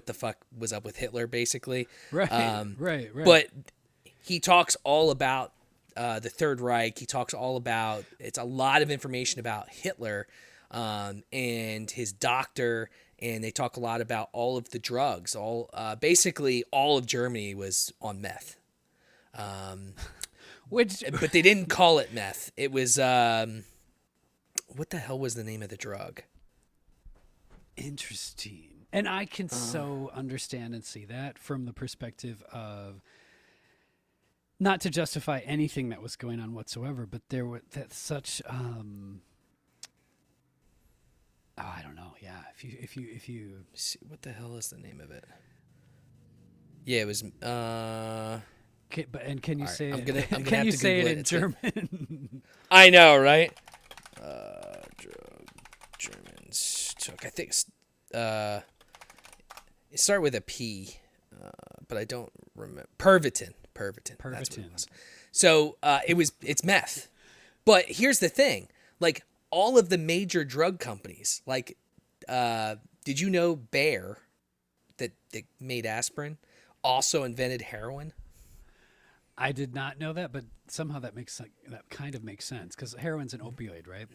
the fuck was up with Hitler, basically. Right. Right. But he talks all about the Third Reich. He talks all about, it's a lot of information about Hitler and his doctor, and they talk a lot about all of the drugs. Basically all of Germany was on meth. But they didn't call it meth. It was what the hell was the name of the drug? Interesting. And I can so understand and see that from the perspective of, not to justify anything that was going on whatsoever, but there was such I don't know. Yeah, if you see, what the hell is the name of it? Yeah, it was. Can you say I'm gonna can you say it in It's German? I know, right? Drug Germans took. I think it started with a P, but I don't remember. Pervitin. That's what it was. So it's meth. But here's the thing: like all of the major drug companies, like did you know Bayer, that made aspirin, also invented heroin? I did not know that, but somehow that kind of makes sense because heroin's an opioid, right?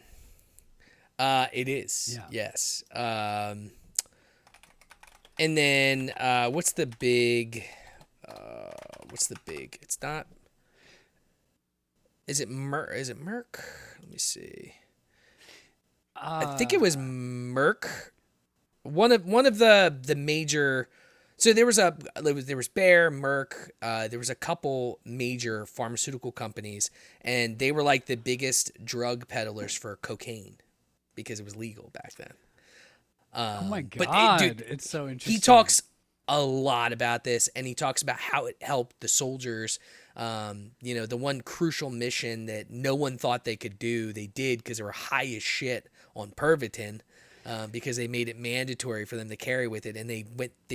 It is. Yeah. Yes. And then what's the big? What's the big? It's not. Is it Merck? Is it Merck? Let me see. I think it was Merck. One of the major. So there was Bayer, Merck. There was a couple major pharmaceutical companies, and they were like the biggest drug peddlers for cocaine because it was legal back then. Oh my But God, it's so interesting. He talks a lot about this, and he talks about how it helped the soldiers. The one crucial mission that no one thought they could do, they did because they were high as shit on Pervitin. Because they made it mandatory for them to carry with it, and they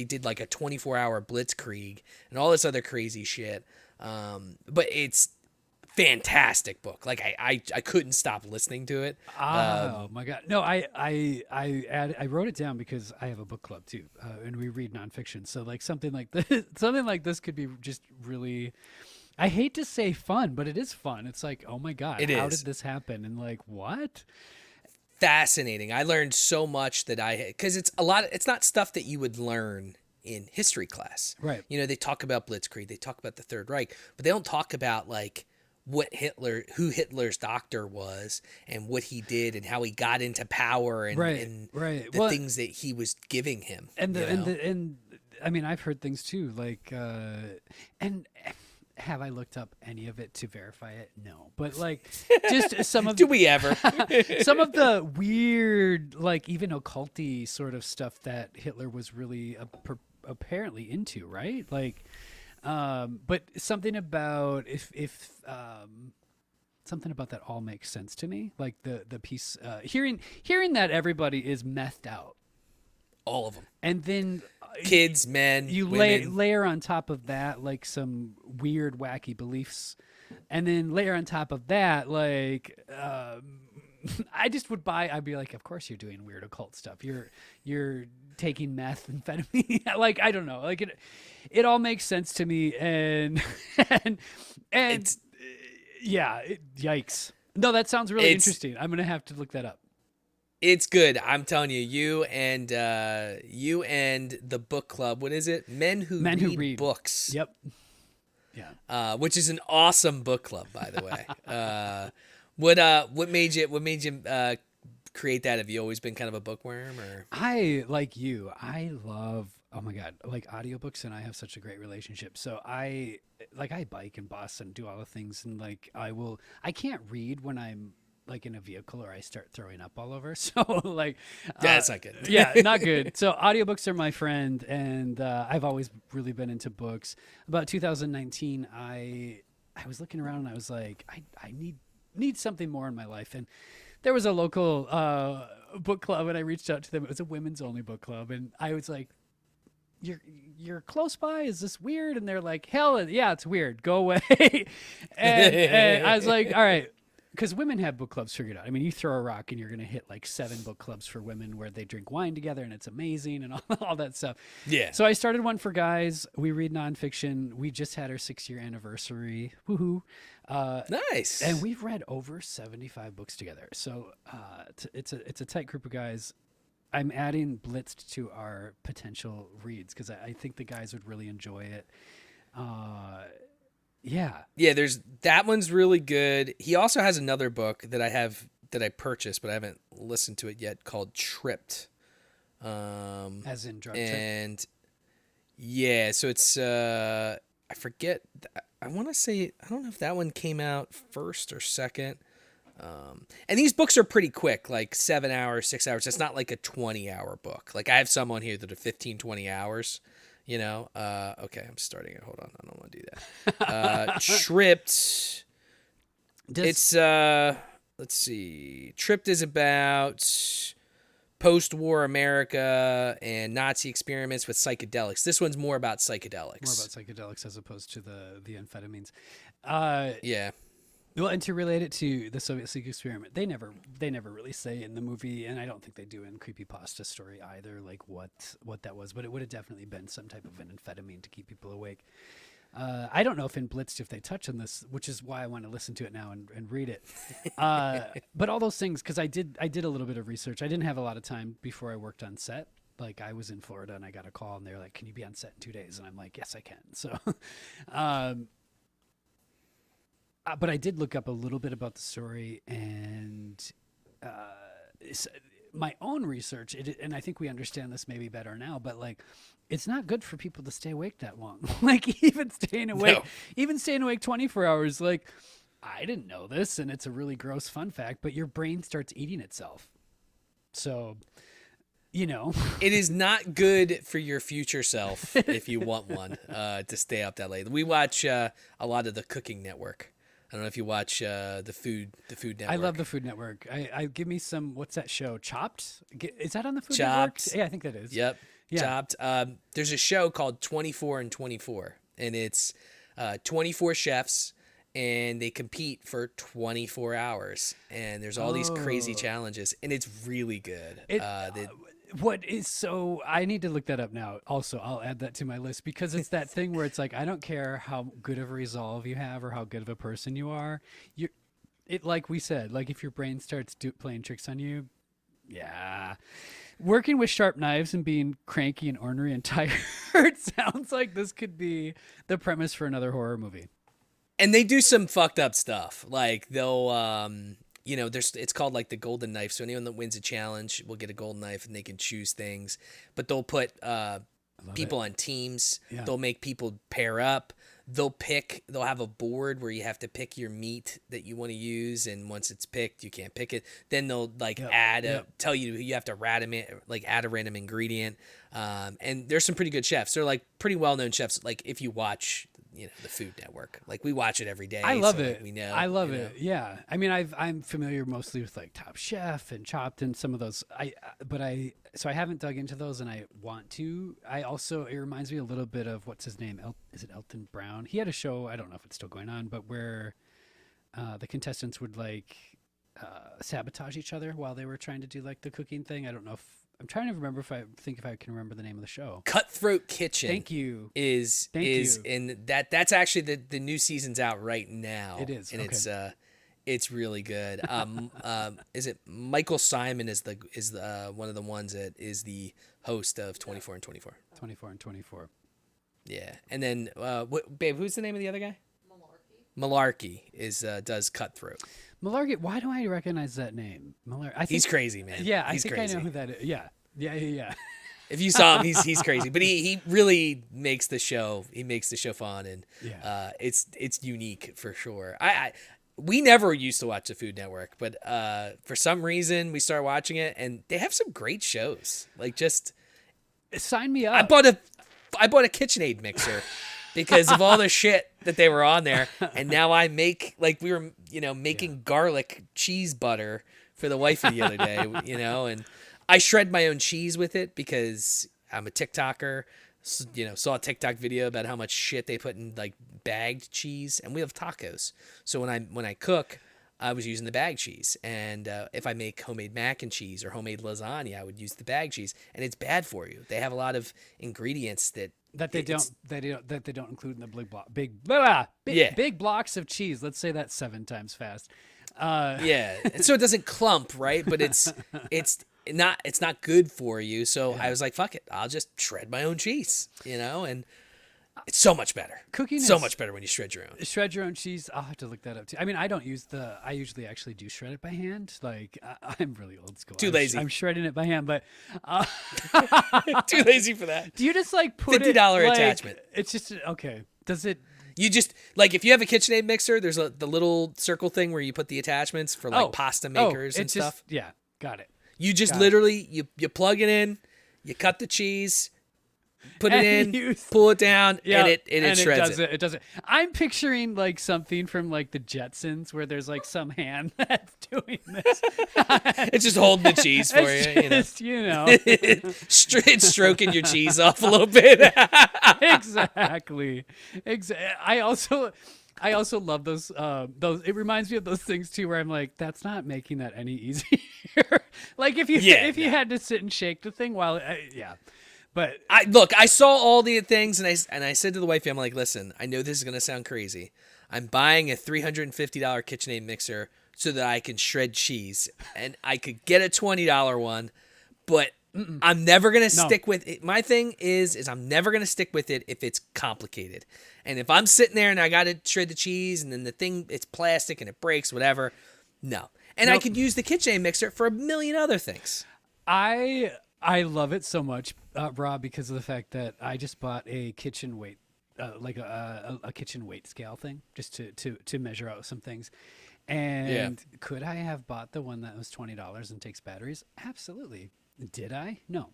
did like a 24-hour blitzkrieg and all this other crazy shit. But it's fantastic book. Like I couldn't stop listening to it. Oh my God! No, I wrote it down because I have a book club too, and we read nonfiction. So like something like this could be just really. I hate to say fun, but it is fun. It's like, oh my God, how did this happen? And like, what? Fascinating. I learned so much because it's not stuff that you would learn in history class. Right. They talk about Blitzkrieg, they talk about the Third Reich, but they don't talk about like who Hitler's doctor was and what he did and how he got into power and the things that he was giving him. And I mean, I've heard things too, like and have I looked up any of it to verify it? No. But like just some of Do we ever? some of the weird, like even occulty sort of stuff that Hitler was really apparently into, right? Like but something about something about that all makes sense to me. Like the piece hearing that everybody is methed out. All of them. And then kids, men, you women. layer on top of that like some weird wacky beliefs, and then layer on top of that like I just would I'd be like, of course you're doing weird occult stuff, you're taking meth, amphetamine. Like I don't know, like it all makes sense to me, and and yikes. No, that sounds really interesting. I'm gonna have to look that up. It's good. I'm telling you, you and the book club. What is it? Men who read books. Yep. Yeah. Which is an awesome book club, by the way. What made you create that? Have you always been kind of a bookworm, or? I love. Oh my God, like audiobooks, and I have such a great relationship. So I bike and bus and do all the things, and like I can't read when I'm like in a vehicle or I start throwing up all over. So like, that's not good. Yeah, not good. So audiobooks are my friend. And, I've always really been into books. About 2019, I was looking around and I was like, I need something more in my life. And there was a local, book club, and I reached out to them. It was a women's only book club. And I was like, you're close by? Is this weird? And they're like, hell yeah, it's weird. Go away. and I was like, all right. Because women have book clubs figured out. I mean, you throw a rock and you're going to hit like 7 book clubs for women where they drink wine together and it's amazing and all that stuff. Yeah. So I started one for guys. We read nonfiction. We just had our 6-year anniversary. Woohoo. Nice. And we've read over 75 books together. So it's a tight group of guys. I'm adding Blitzed to our potential reads because I think the guys would really enjoy it. Yeah, there's that one's really good. He also has another book that I purchased, but I haven't listened to it yet, called Tripped. As in drug and trip. Yeah, so it's I forget. I want to say, I don't know if that one came out first or second. And these books are pretty quick, like 7 hours, 6 hours. It's not like a 20-hour book. Like I have some on here that are 15, 20 hours. Okay, I'm starting it. Hold on. I don't want to do that. Tripped. It's, let's see. Tripped is about post-war America and Nazi experiments with psychedelics. This one's more about psychedelics. More about psychedelics as opposed to the amphetamines. Yeah. Well, and to relate it to the Soviet Sleep experiment, they never really say in the movie, and I don't think they do in Creepypasta story either, like what that was, but it would have definitely been some type of an amphetamine to keep people awake. I don't know if in Blitzed if they touch on this, which is why I want to listen to it now and read it. But all those things, because I did a little bit of research. I didn't have a lot of time before I worked on set. Like I was in Florida and I got a call and they were like, "Can you be on set in 2 days?" And I'm like, "Yes, I can." So, but I did look up a little bit about the story and my own research, and I think we understand this maybe better now, but like, it's not good for people to stay awake that long. Like even staying awake, even staying awake 24 hours. Like I didn't know this, and it's a really gross fun fact, but your brain starts eating itself. So, you know, it is not good for your future self if you want one to stay up that late. We watch a lot of the Cooking Network. I don't know if you watch the Food Network. I love the Food Network. I give me some. What's that show? Chopped? Is that on the Food Chopped. Network? Yeah, I think that is. Yep. Yeah. Chopped. There's a show called 24 and 24, and it's 24 chefs, and they compete for 24 hours, and there's all these crazy challenges, and it's really good. What is so? I need to look that up now. Also, I'll add that to my list because it's that thing where it's like I don't care how good of a resolve you have or how good of a person you are. Like we said, like if your brain starts playing tricks on you, yeah. Working with sharp knives and being cranky and ornery and tired sounds like this could be the premise for another horror movie. And they do some fucked up stuff. Like they'll, it's called like the golden knife. So anyone that wins a challenge will get a golden knife and they can choose things. But they'll put people on teams. Yeah. They'll make people pair up. They'll have a board where you have to pick your meat that you want to use, and once it's picked, you can't pick it. Then they'll tell you have to add a random ingredient. And there's some pretty good chefs. They're like pretty well-known chefs. Like if you watch, the Food Network, like we watch it every day. I love it. Like, we know. I love it. Yeah. I mean, I'm familiar mostly with like Top Chef and Chopped and some of those. So I haven't dug into those, and I want to. It reminds me a little bit of what's his name? Is it Elton Brown? He had a show. I don't know if it's still going on, but where the contestants would like sabotage each other while they were trying to do like the cooking thing. I don't know if I'm trying to remember if I can remember the name of the show. Cutthroat Kitchen. Thank you. And that's actually the new season's out right now. It is, and okay. It's really good. Is it Michael Simon is one of the ones that is the host of 24 and 24. 24 and 24. Yeah, and then babe, who's the name of the other guy? Malarkey does Cutthroat. Malarkey, why do I recognize that name? He's crazy, man. Yeah, he's crazy. I know who that is. Yeah. If you saw him, he's crazy, but he really makes the show. He makes the show fun, and it's unique for sure. We never used to watch the Food Network, but for some reason we started watching it, and they have some great shows. Like just sign me up. I bought a KitchenAid mixer because of all the shit that they were on there, and now I make we were making garlic cheese butter for the wifey the other day, and I shred my own cheese with it because I'm a TikToker. Saw a TikTok video about how much shit they put in like bagged cheese, and we have tacos. So when I cook, I was using the bag cheese, and if I make homemade mac and cheese or homemade lasagna, I would use the bag cheese, and it's bad for you. They have a lot of ingredients that they don't include in the big blocks of cheese. Let's say that 7 times fast. And so it doesn't clump, right? But it's not good for you. So I was like, fuck it, I'll just shred my own cheese, and it's so much better. Cooking is so much better when you shred your own. Shred your own cheese. I'll have to look that up too. I mean, I usually actually do shred it by hand. Like I'm really old school. Too lazy. I'm shredding it by hand, but too lazy for that. Do you just like put $50 attachment? It's just okay. Does it? You just if you have a KitchenAid mixer, there's the little circle thing where you put the attachments for pasta makers and stuff. Yeah, got it. You just literally you plug it in, you cut the cheese, put it in, pull it down, and it shreds it. It does it. I'm picturing like something from like the Jetsons where there's like some hand that's doing this. It's just holding the cheese for you. It's stroking your cheese off a little bit. Exactly. I also love those. It reminds me of those things too, where I'm like, that's not making that any easier. Like if you had to sit and shake the thing while, But I saw all the things, and I said to the wife, I'm like, listen, I know this is gonna sound crazy. I'm buying a $350 KitchenAid mixer so that I can shred cheese, and I could get a $20 one, but I'm never gonna stick with it. My thing is I'm never gonna stick with it if it's complicated. And if I'm sitting there and I gotta shred the cheese, and then the thing, it's plastic and it breaks, whatever. No. And I could use the KitchenAid mixer for a million other things. I love it so much, Rob, because of the fact that I just bought a kitchen weight, like a kitchen weight scale thing, just to measure out some things. And could I have bought the one that was $20 and takes batteries? Absolutely. Did I? No.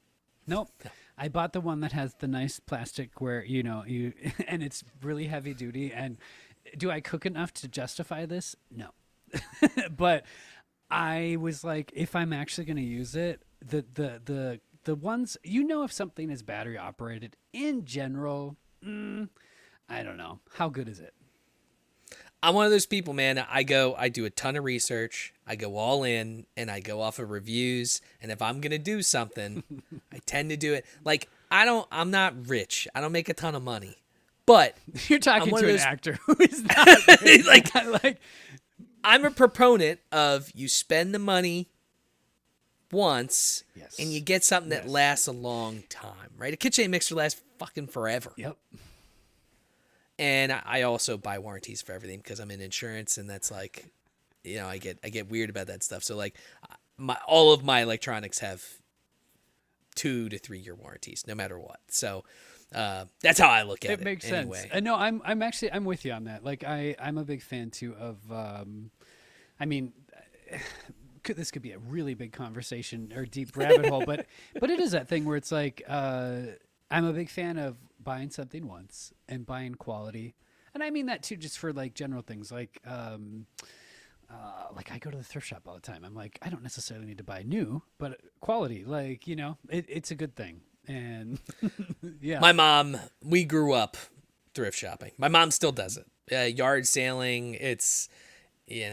Nope. I bought the one that has the nice plastic where, you and it's really heavy duty. And do I cook enough to justify this? No. But I was like, if I'm actually going to use it, the ones, if something is battery operated in general, I don't know. How good is it? I'm one of those people, man. I do a ton of research. I go all in, and I go off of reviews. And if I'm going to do something, I tend to do it. Like, I'm not rich. I don't make a ton of money. But you're talking to an actor who is not like, I'm a proponent of you spend the money once, and you get something that lasts a long time, right? A KitchenAid mixer lasts fucking forever. Yep. And I also buy warranties for everything because I'm in insurance, and that's like, I get weird about that stuff. So like, all of my electronics have 2 to 3 year warranties, no matter what. So that's how I look at it. It makes anyway. sense. No, I'm with you on that. Like I'm a big fan too of. This could be a really big conversation or deep rabbit hole, but it is that thing where it's like I'm a big fan of buying something once and buying quality, and I mean that too, just for like general things like I go to the thrift shop all the time. I'm like, I don't necessarily need to buy new, but quality, like it's a good thing. And yeah, my mom, we grew up thrift shopping. My mom still does it. Yard sailing. It's you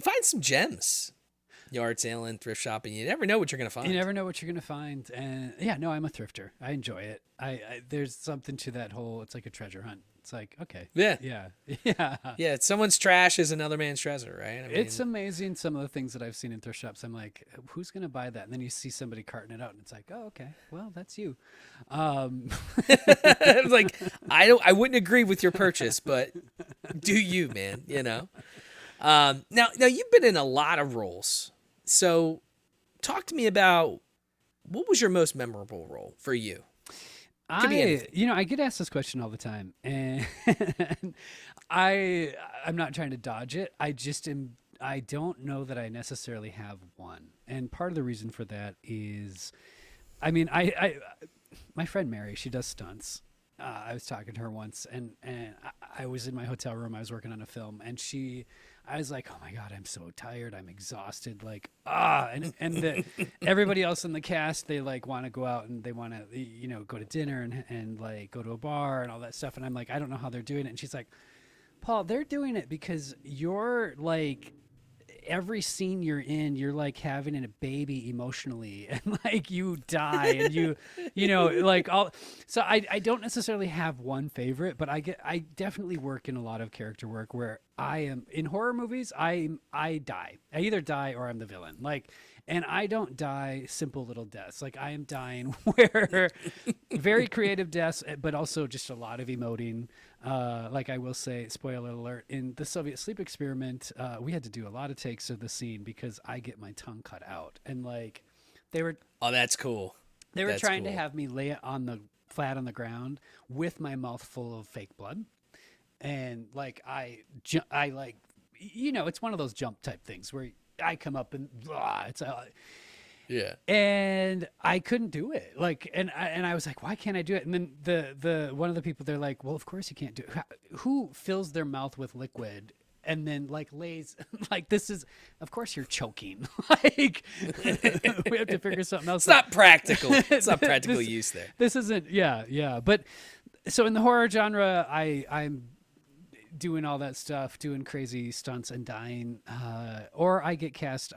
find some gems. Yard sailing, thrift shopping. You never know what you're going to find. You never know what you're going to find. And yeah, no, I'm a thrifter. I enjoy it. There's something to that whole, it's like a treasure hunt. It's like, okay. Yeah. Yeah. Yeah. Yeah. Someone's trash is another man's treasure, right? It's amazing. Some of the things that I've seen in thrift shops. I'm like, who's going to buy that? And then you see somebody carting it out and it's like, oh, okay, well, that's you. It's like, I wouldn't agree with your purchase, but do you, man, Now you've been in a lot of roles. So talk to me about what was your most memorable role for you? Could be anything. I get asked this question all the time, and I'm not trying to dodge it. I don't know that I necessarily have one. And part of the reason for that is, my friend Mary, she does stunts. I was talking to her once, and I was in my hotel room. I was working on a film, and I was like, oh my God, I'm so tired. I'm exhausted. Like, everybody else in the cast, they like want to go out and they want to, go to dinner and like go to a bar and all that stuff. And I'm like, I don't know how they're doing it. And she's like, Paul, they're doing it because you're like, every scene you're in, you're like having a baby emotionally, and like you die, and like all. So I don't necessarily have one favorite, but I definitely work in a lot of character work where I am in horror movies. I die. I either die or I'm the villain. Like, and I don't die simple little deaths. Like I am dying where very creative deaths, but also just a lot of emoting. Like I will say, spoiler alert, in the Soviet sleep experiment, we had to do a lot of takes of the scene because I get my tongue cut out. And like they were... Oh, that's cool. They were trying to have me lay it flat on the ground with my mouth full of fake blood. And like I like, it's one of those jump type things where I come up and it's yeah. And I couldn't do it. Like, and I was like, why can't I do it? And then the one of the people, they're like, well, of course you can't do it. Who fills their mouth with liquid and then like lays like, this is, of course you're choking. Like we have to figure something else It's not practical. It's not practical use there. This isn't. Yeah. But so in the horror genre, I'm doing all that stuff, doing crazy stunts and dying, or I get cast.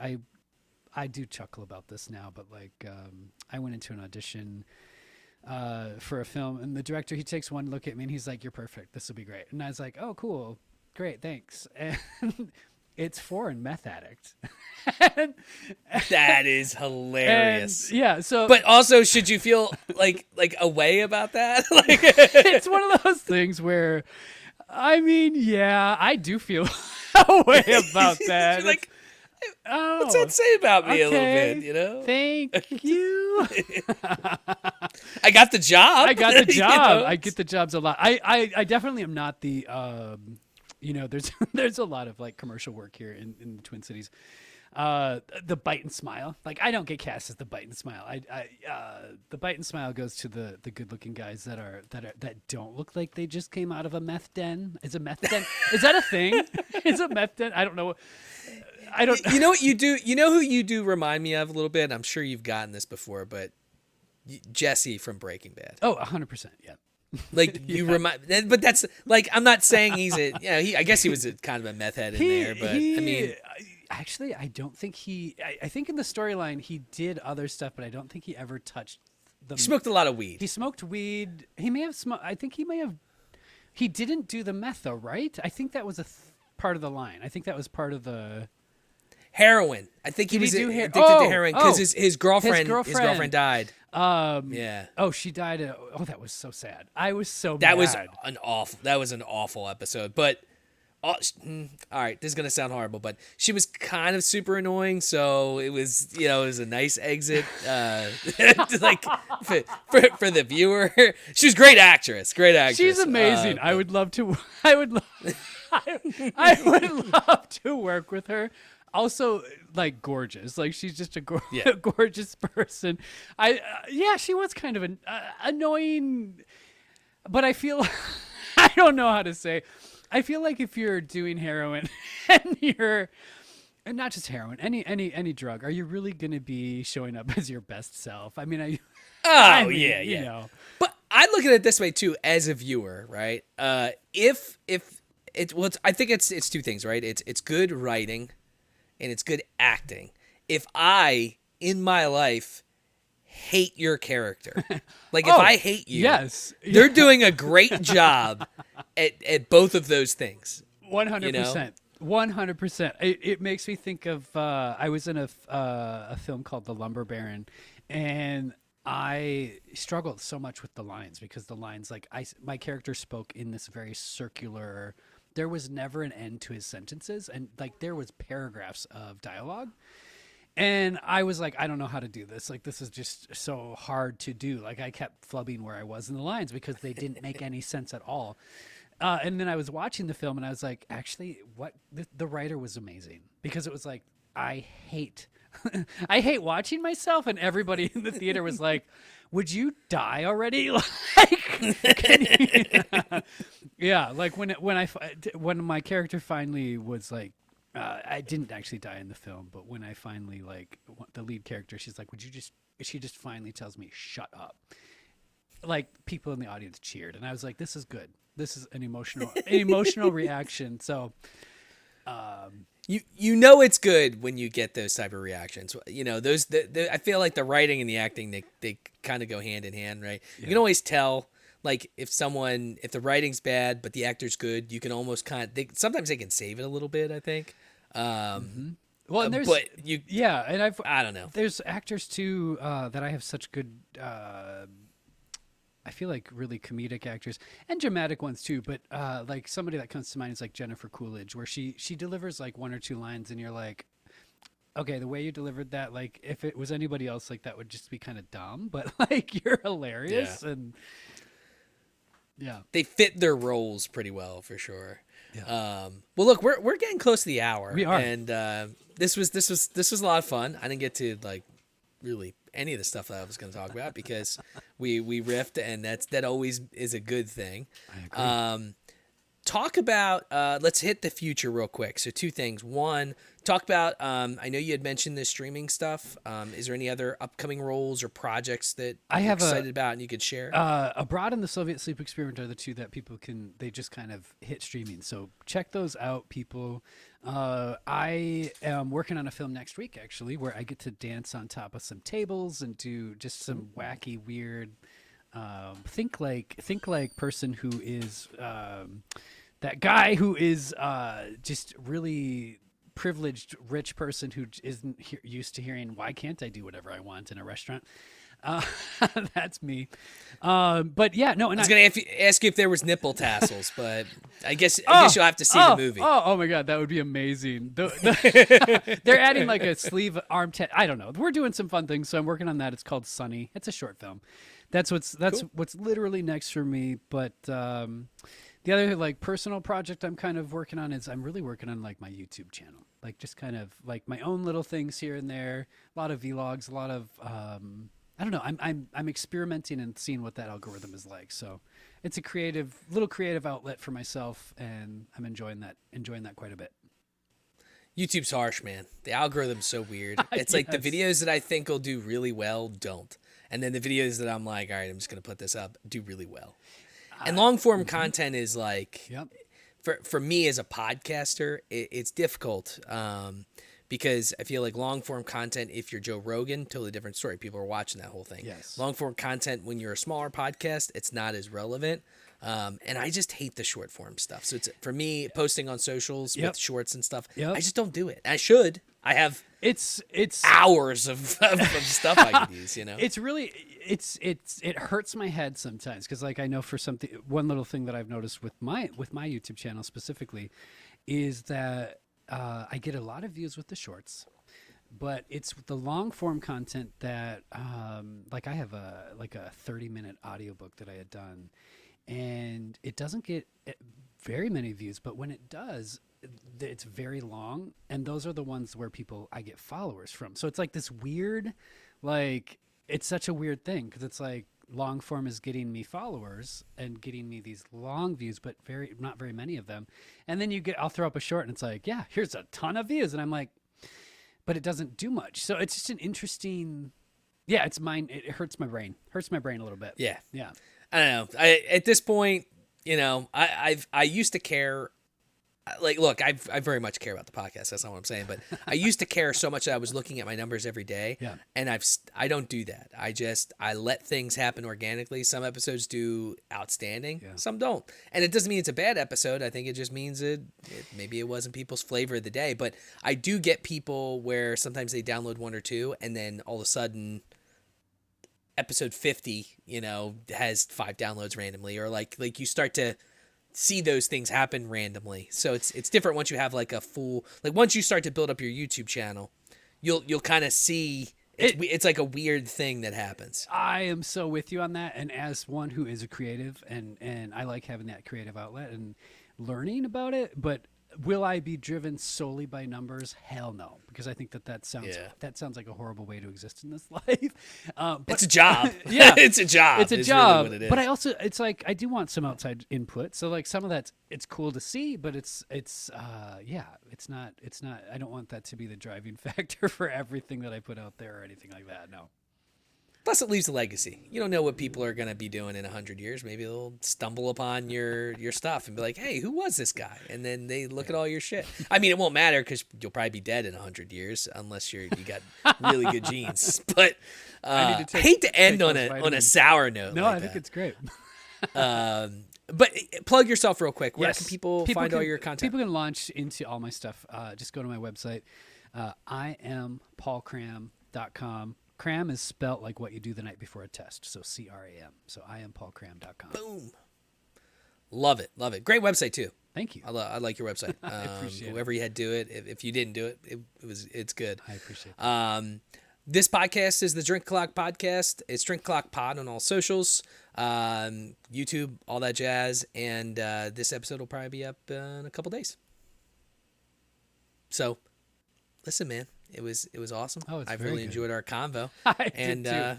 I do chuckle about this now, but like I went into an audition for a film, and the director, he takes one look at me and he's like, "You're perfect. This will be great." And I was like, "Oh, cool, great, thanks." And it's for a meth addict. and, That is hilarious. and, yeah. So, But also, should you feel like a way about that? Like, it's one of those things where, I mean, yeah, I do feel a way about that. You're like, Oh, what's that say about me a little okay. bit? You know, Thank you. I got the job. I got the You job. know? I get the jobs a lot. I definitely am not the there's a lot of like commercial work here in the Twin Cities. The bite and smile. Like, I don't get cast as the bite and smile. The bite and smile goes to the good looking guys that don't look like they just came out of a meth den. Is a meth den? Is that a thing? Is a meth den? I don't know. I don't. You know what you do? You know who you do remind me of a little bit? I'm sure you've gotten this before, but Jesse from Breaking Bad. Oh, 100%. Yeah. Like you remind, but that's like, I'm not saying he's a, you know, I guess he was a kind of a meth head in there, but I mean, actually, I don't think I think in the storyline he did other stuff, but I don't think he ever touched the. he smoked a lot of weed. He smoked weed. He may have smoked. I think he may have. He didn't do the meth though, right? I think that was part of the line. I think that was part of the. Heroin. I think he Did was he do addicted to oh, heroin because oh, his girlfriend his girlfriend. died. Yeah. Oh, she died. Oh, that was so sad. I was so That mad. was an awful episode. But all right, this is gonna sound horrible, but she was kind of super annoying. So it was, you know, it was a nice exit, like for the viewer. She was great actress. She's amazing. I would love to. I would love to work with her. Also, like, gorgeous. Like, she's just a gorgeous person. She was kind of an annoying, but I feel I don't know how to say. I feel like if you're doing heroin and not just heroin, any drug, are you really going to be showing up as your best self? I mean, you know. But I look at it this way too, as a viewer, right? If it's I think it's two things, right? It's good writing. And it's good acting. If I, in my life, hate your character, like if I hate you, yes, they're doing a great job at both of those things. 100%. 100%. It makes me think of I was in a film called The Lumber Baron, and I struggled so much with the lines because the lines, like, my character spoke in this very circular. There was never an end to his sentences, and like there was paragraphs of dialogue. And I was like, I don't know how to do this. Like, this is just so hard to do. Like, I kept flubbing where I was in the lines because they didn't make any sense at all. And then I was watching the film and I was like, actually, the writer was amazing, because it was like, I hate watching myself. And everybody in the theater was like, would you die already? Yeah. Like when my character finally was like, I didn't actually die in the film, but when I finally, like, the lead character, she's like, she just finally tells me, shut up. Like, people in the audience cheered. And I was like, this is good. This is an emotional reaction. So, you know it's good when you get those type of reactions. You know, I feel like the writing and the acting, they kind of go hand in hand, right? Yeah. You can always tell, like, if the writing's bad but the actor's good, you can almost sometimes they can save it a little bit, I think. Well, and there's, and I don't know. There's actors too that I have such good. I feel like really comedic actors and dramatic ones too, but like somebody that comes to mind is like Jennifer Coolidge, where she delivers like one or two lines, and you're like, okay, the way you delivered that, like, if it was anybody else, like, that would just be kind of dumb, but like, you're hilarious. Yeah. And yeah, they fit their roles pretty well for sure. Yeah. Well, look, we're getting close to the hour. We are, and this was a lot of fun. I didn't get to like really any of the stuff that I was going to talk about because we riffed, and that always is a good thing. I agree. Talk about let's hit the future real quick. So two things. One, talk about I know you had mentioned the streaming stuff. Is there any other upcoming roles or projects that you're excited about and you could share? Abroad and the Soviet Sleep Experiment are the two that people they just kind of hit streaming. So check those out, people. I am working on a film next week, actually, where I get to dance on top of some tables and do just some wacky, weird Think like person who is that guy who is just really privileged rich person who isn't used to hearing, why can't I do whatever I want in a restaurant? That's me. But yeah, no. And I was going to ask you if there was nipple tassels, but I guess you'll have to see the movie. Oh my God, that would be amazing. They're adding like a sleeve arm I don't know. We're doing some fun things, so I'm working on that. It's called Sunny. It's a short film. That's Cool. what's literally next for me. But the other like personal project I'm kind of working on is I'm really working on like my YouTube channel. Like just kind of like my own little things here and there. A lot of vlogs, a lot of I don't know. I'm experimenting and seeing what that algorithm is like. So it's a little creative outlet for myself, and I'm enjoying that quite a bit. YouTube's harsh, man. The algorithm's so weird. It's like the videos that I think will do really well don't, and then the videos that I'm like, all right, I'm just gonna put this up, do really well. And long form content is like, for me as a podcaster, it's difficult. Because I feel like long-form content, if you're Joe Rogan, totally different story. People are watching that whole thing. Yes. Long-form content, when you're a smaller podcast, it's not as relevant. And I just hate the short-form stuff. So it's for me, posting on socials with shorts and stuff, I just don't do it. I should. I have it's hours of stuff I could use, you know? It's really, it hurts my head sometimes. Because like I know for something, one little thing that I've noticed with my YouTube channel specifically is that I get a lot of views with the shorts, but it's the long form content that, like I have a 30-minute audiobook that I had done, and it doesn't get very many views, but when it does, it's very long. And those are the ones where I get followers from. So it's like this weird, like, it's such a weird thing. 'Cause it's like, long form is getting me followers and getting me these long views, but not very many of them. And then I'll throw up a short and it's like, yeah, here's a ton of views. And I'm like, but it doesn't do much. So it's just an interesting, it's mine. It hurts my brain a little bit. Yeah. Yeah. I don't know. At this point, you know, I used to care. Like, look, I very much care about the podcast. That's not what I'm saying. But I used to care so much that I was looking at my numbers every day. Yeah. And I don't do that. I let things happen organically. Some episodes do outstanding. Yeah. Some don't. And it doesn't mean it's a bad episode. I think it just means maybe it wasn't people's flavor of the day. But I do get people where sometimes they download one or two, and then all of a sudden, episode 50, you know, has 5 downloads randomly, or like you start to see those things happen randomly. So it's different once you have like a full, like once you start to build up your YouTube channel, you'll kind of see it's like a weird thing that happens. I am so with you on that. And as one who is a creative, and I like having that creative outlet and learning about it, but will I be driven solely by numbers? Hell no, because I think that sounds like a horrible way to exist in this life. But, it's a job. Yeah, it's a job. It's a job. Really what it is. But I also, it's like I do want some outside input. So like some of it's cool to see, but it's not. I don't want that to be the driving factor for everything that I put out there or anything like that. No. Plus, it leaves a legacy. You don't know what people are going to be doing in 100 years. Maybe they'll stumble upon your stuff and be like, hey, who was this guy? And then they look at all your shit. I mean, it won't matter because you'll probably be dead in 100 years unless you got really good genes. But I hate to end on a sour note. No, I think it's great. But plug yourself real quick. Where can people find all your content? People can launch into all my stuff. Just go to my website. IamPaulCram.com. Cram is spelt like what you do the night before a test. So CRAM. So IamPaulCram.com. Boom. Love it. Love it. Great website too. Thank you. I like your website. I appreciate whoever you had do it. If you didn't do it, it's good. I appreciate that. This podcast is the Drink Clock Podcast. It's Drink Clock Pod on all socials, YouTube, all that jazz. And this episode will probably be up in a couple days. So, listen, man. It was awesome. I've really enjoyed our convo. I did too.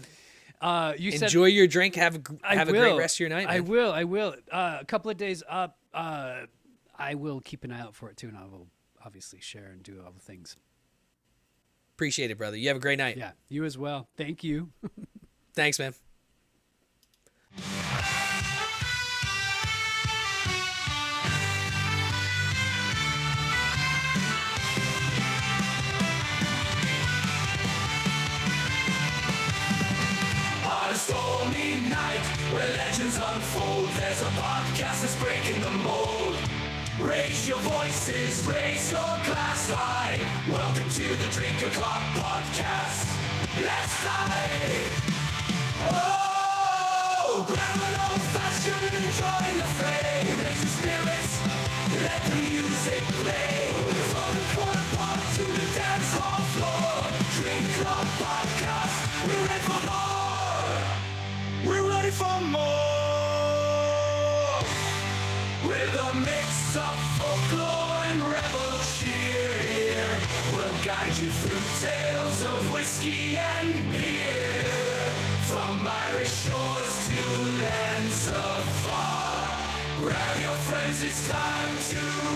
You enjoy your drink. Have a great rest of your night, man. I will. A couple of days up. I will keep an eye out for it too, and I will obviously share and do all the things. Appreciate it, brother. You have a great night. Yeah, you as well. Thank you. Thanks, man. On a stormy night legends unfold. There's a podcast that's breaking the mold. Raise your voices, raise your glass high. Welcome to the Drink O'Clock Podcast. Let's dive. Oh, grab an old fashioned and join the fray. Raise your spirits, let the music play. From the corner pub to the dance hall floor. Drink O'Clock Podcast, we're ready for more. We're ready for more. With a mix of folklore and rebel cheer, we'll guide you through tales of whiskey and beer. From Irish shores to lands afar, grab your friends, it's time to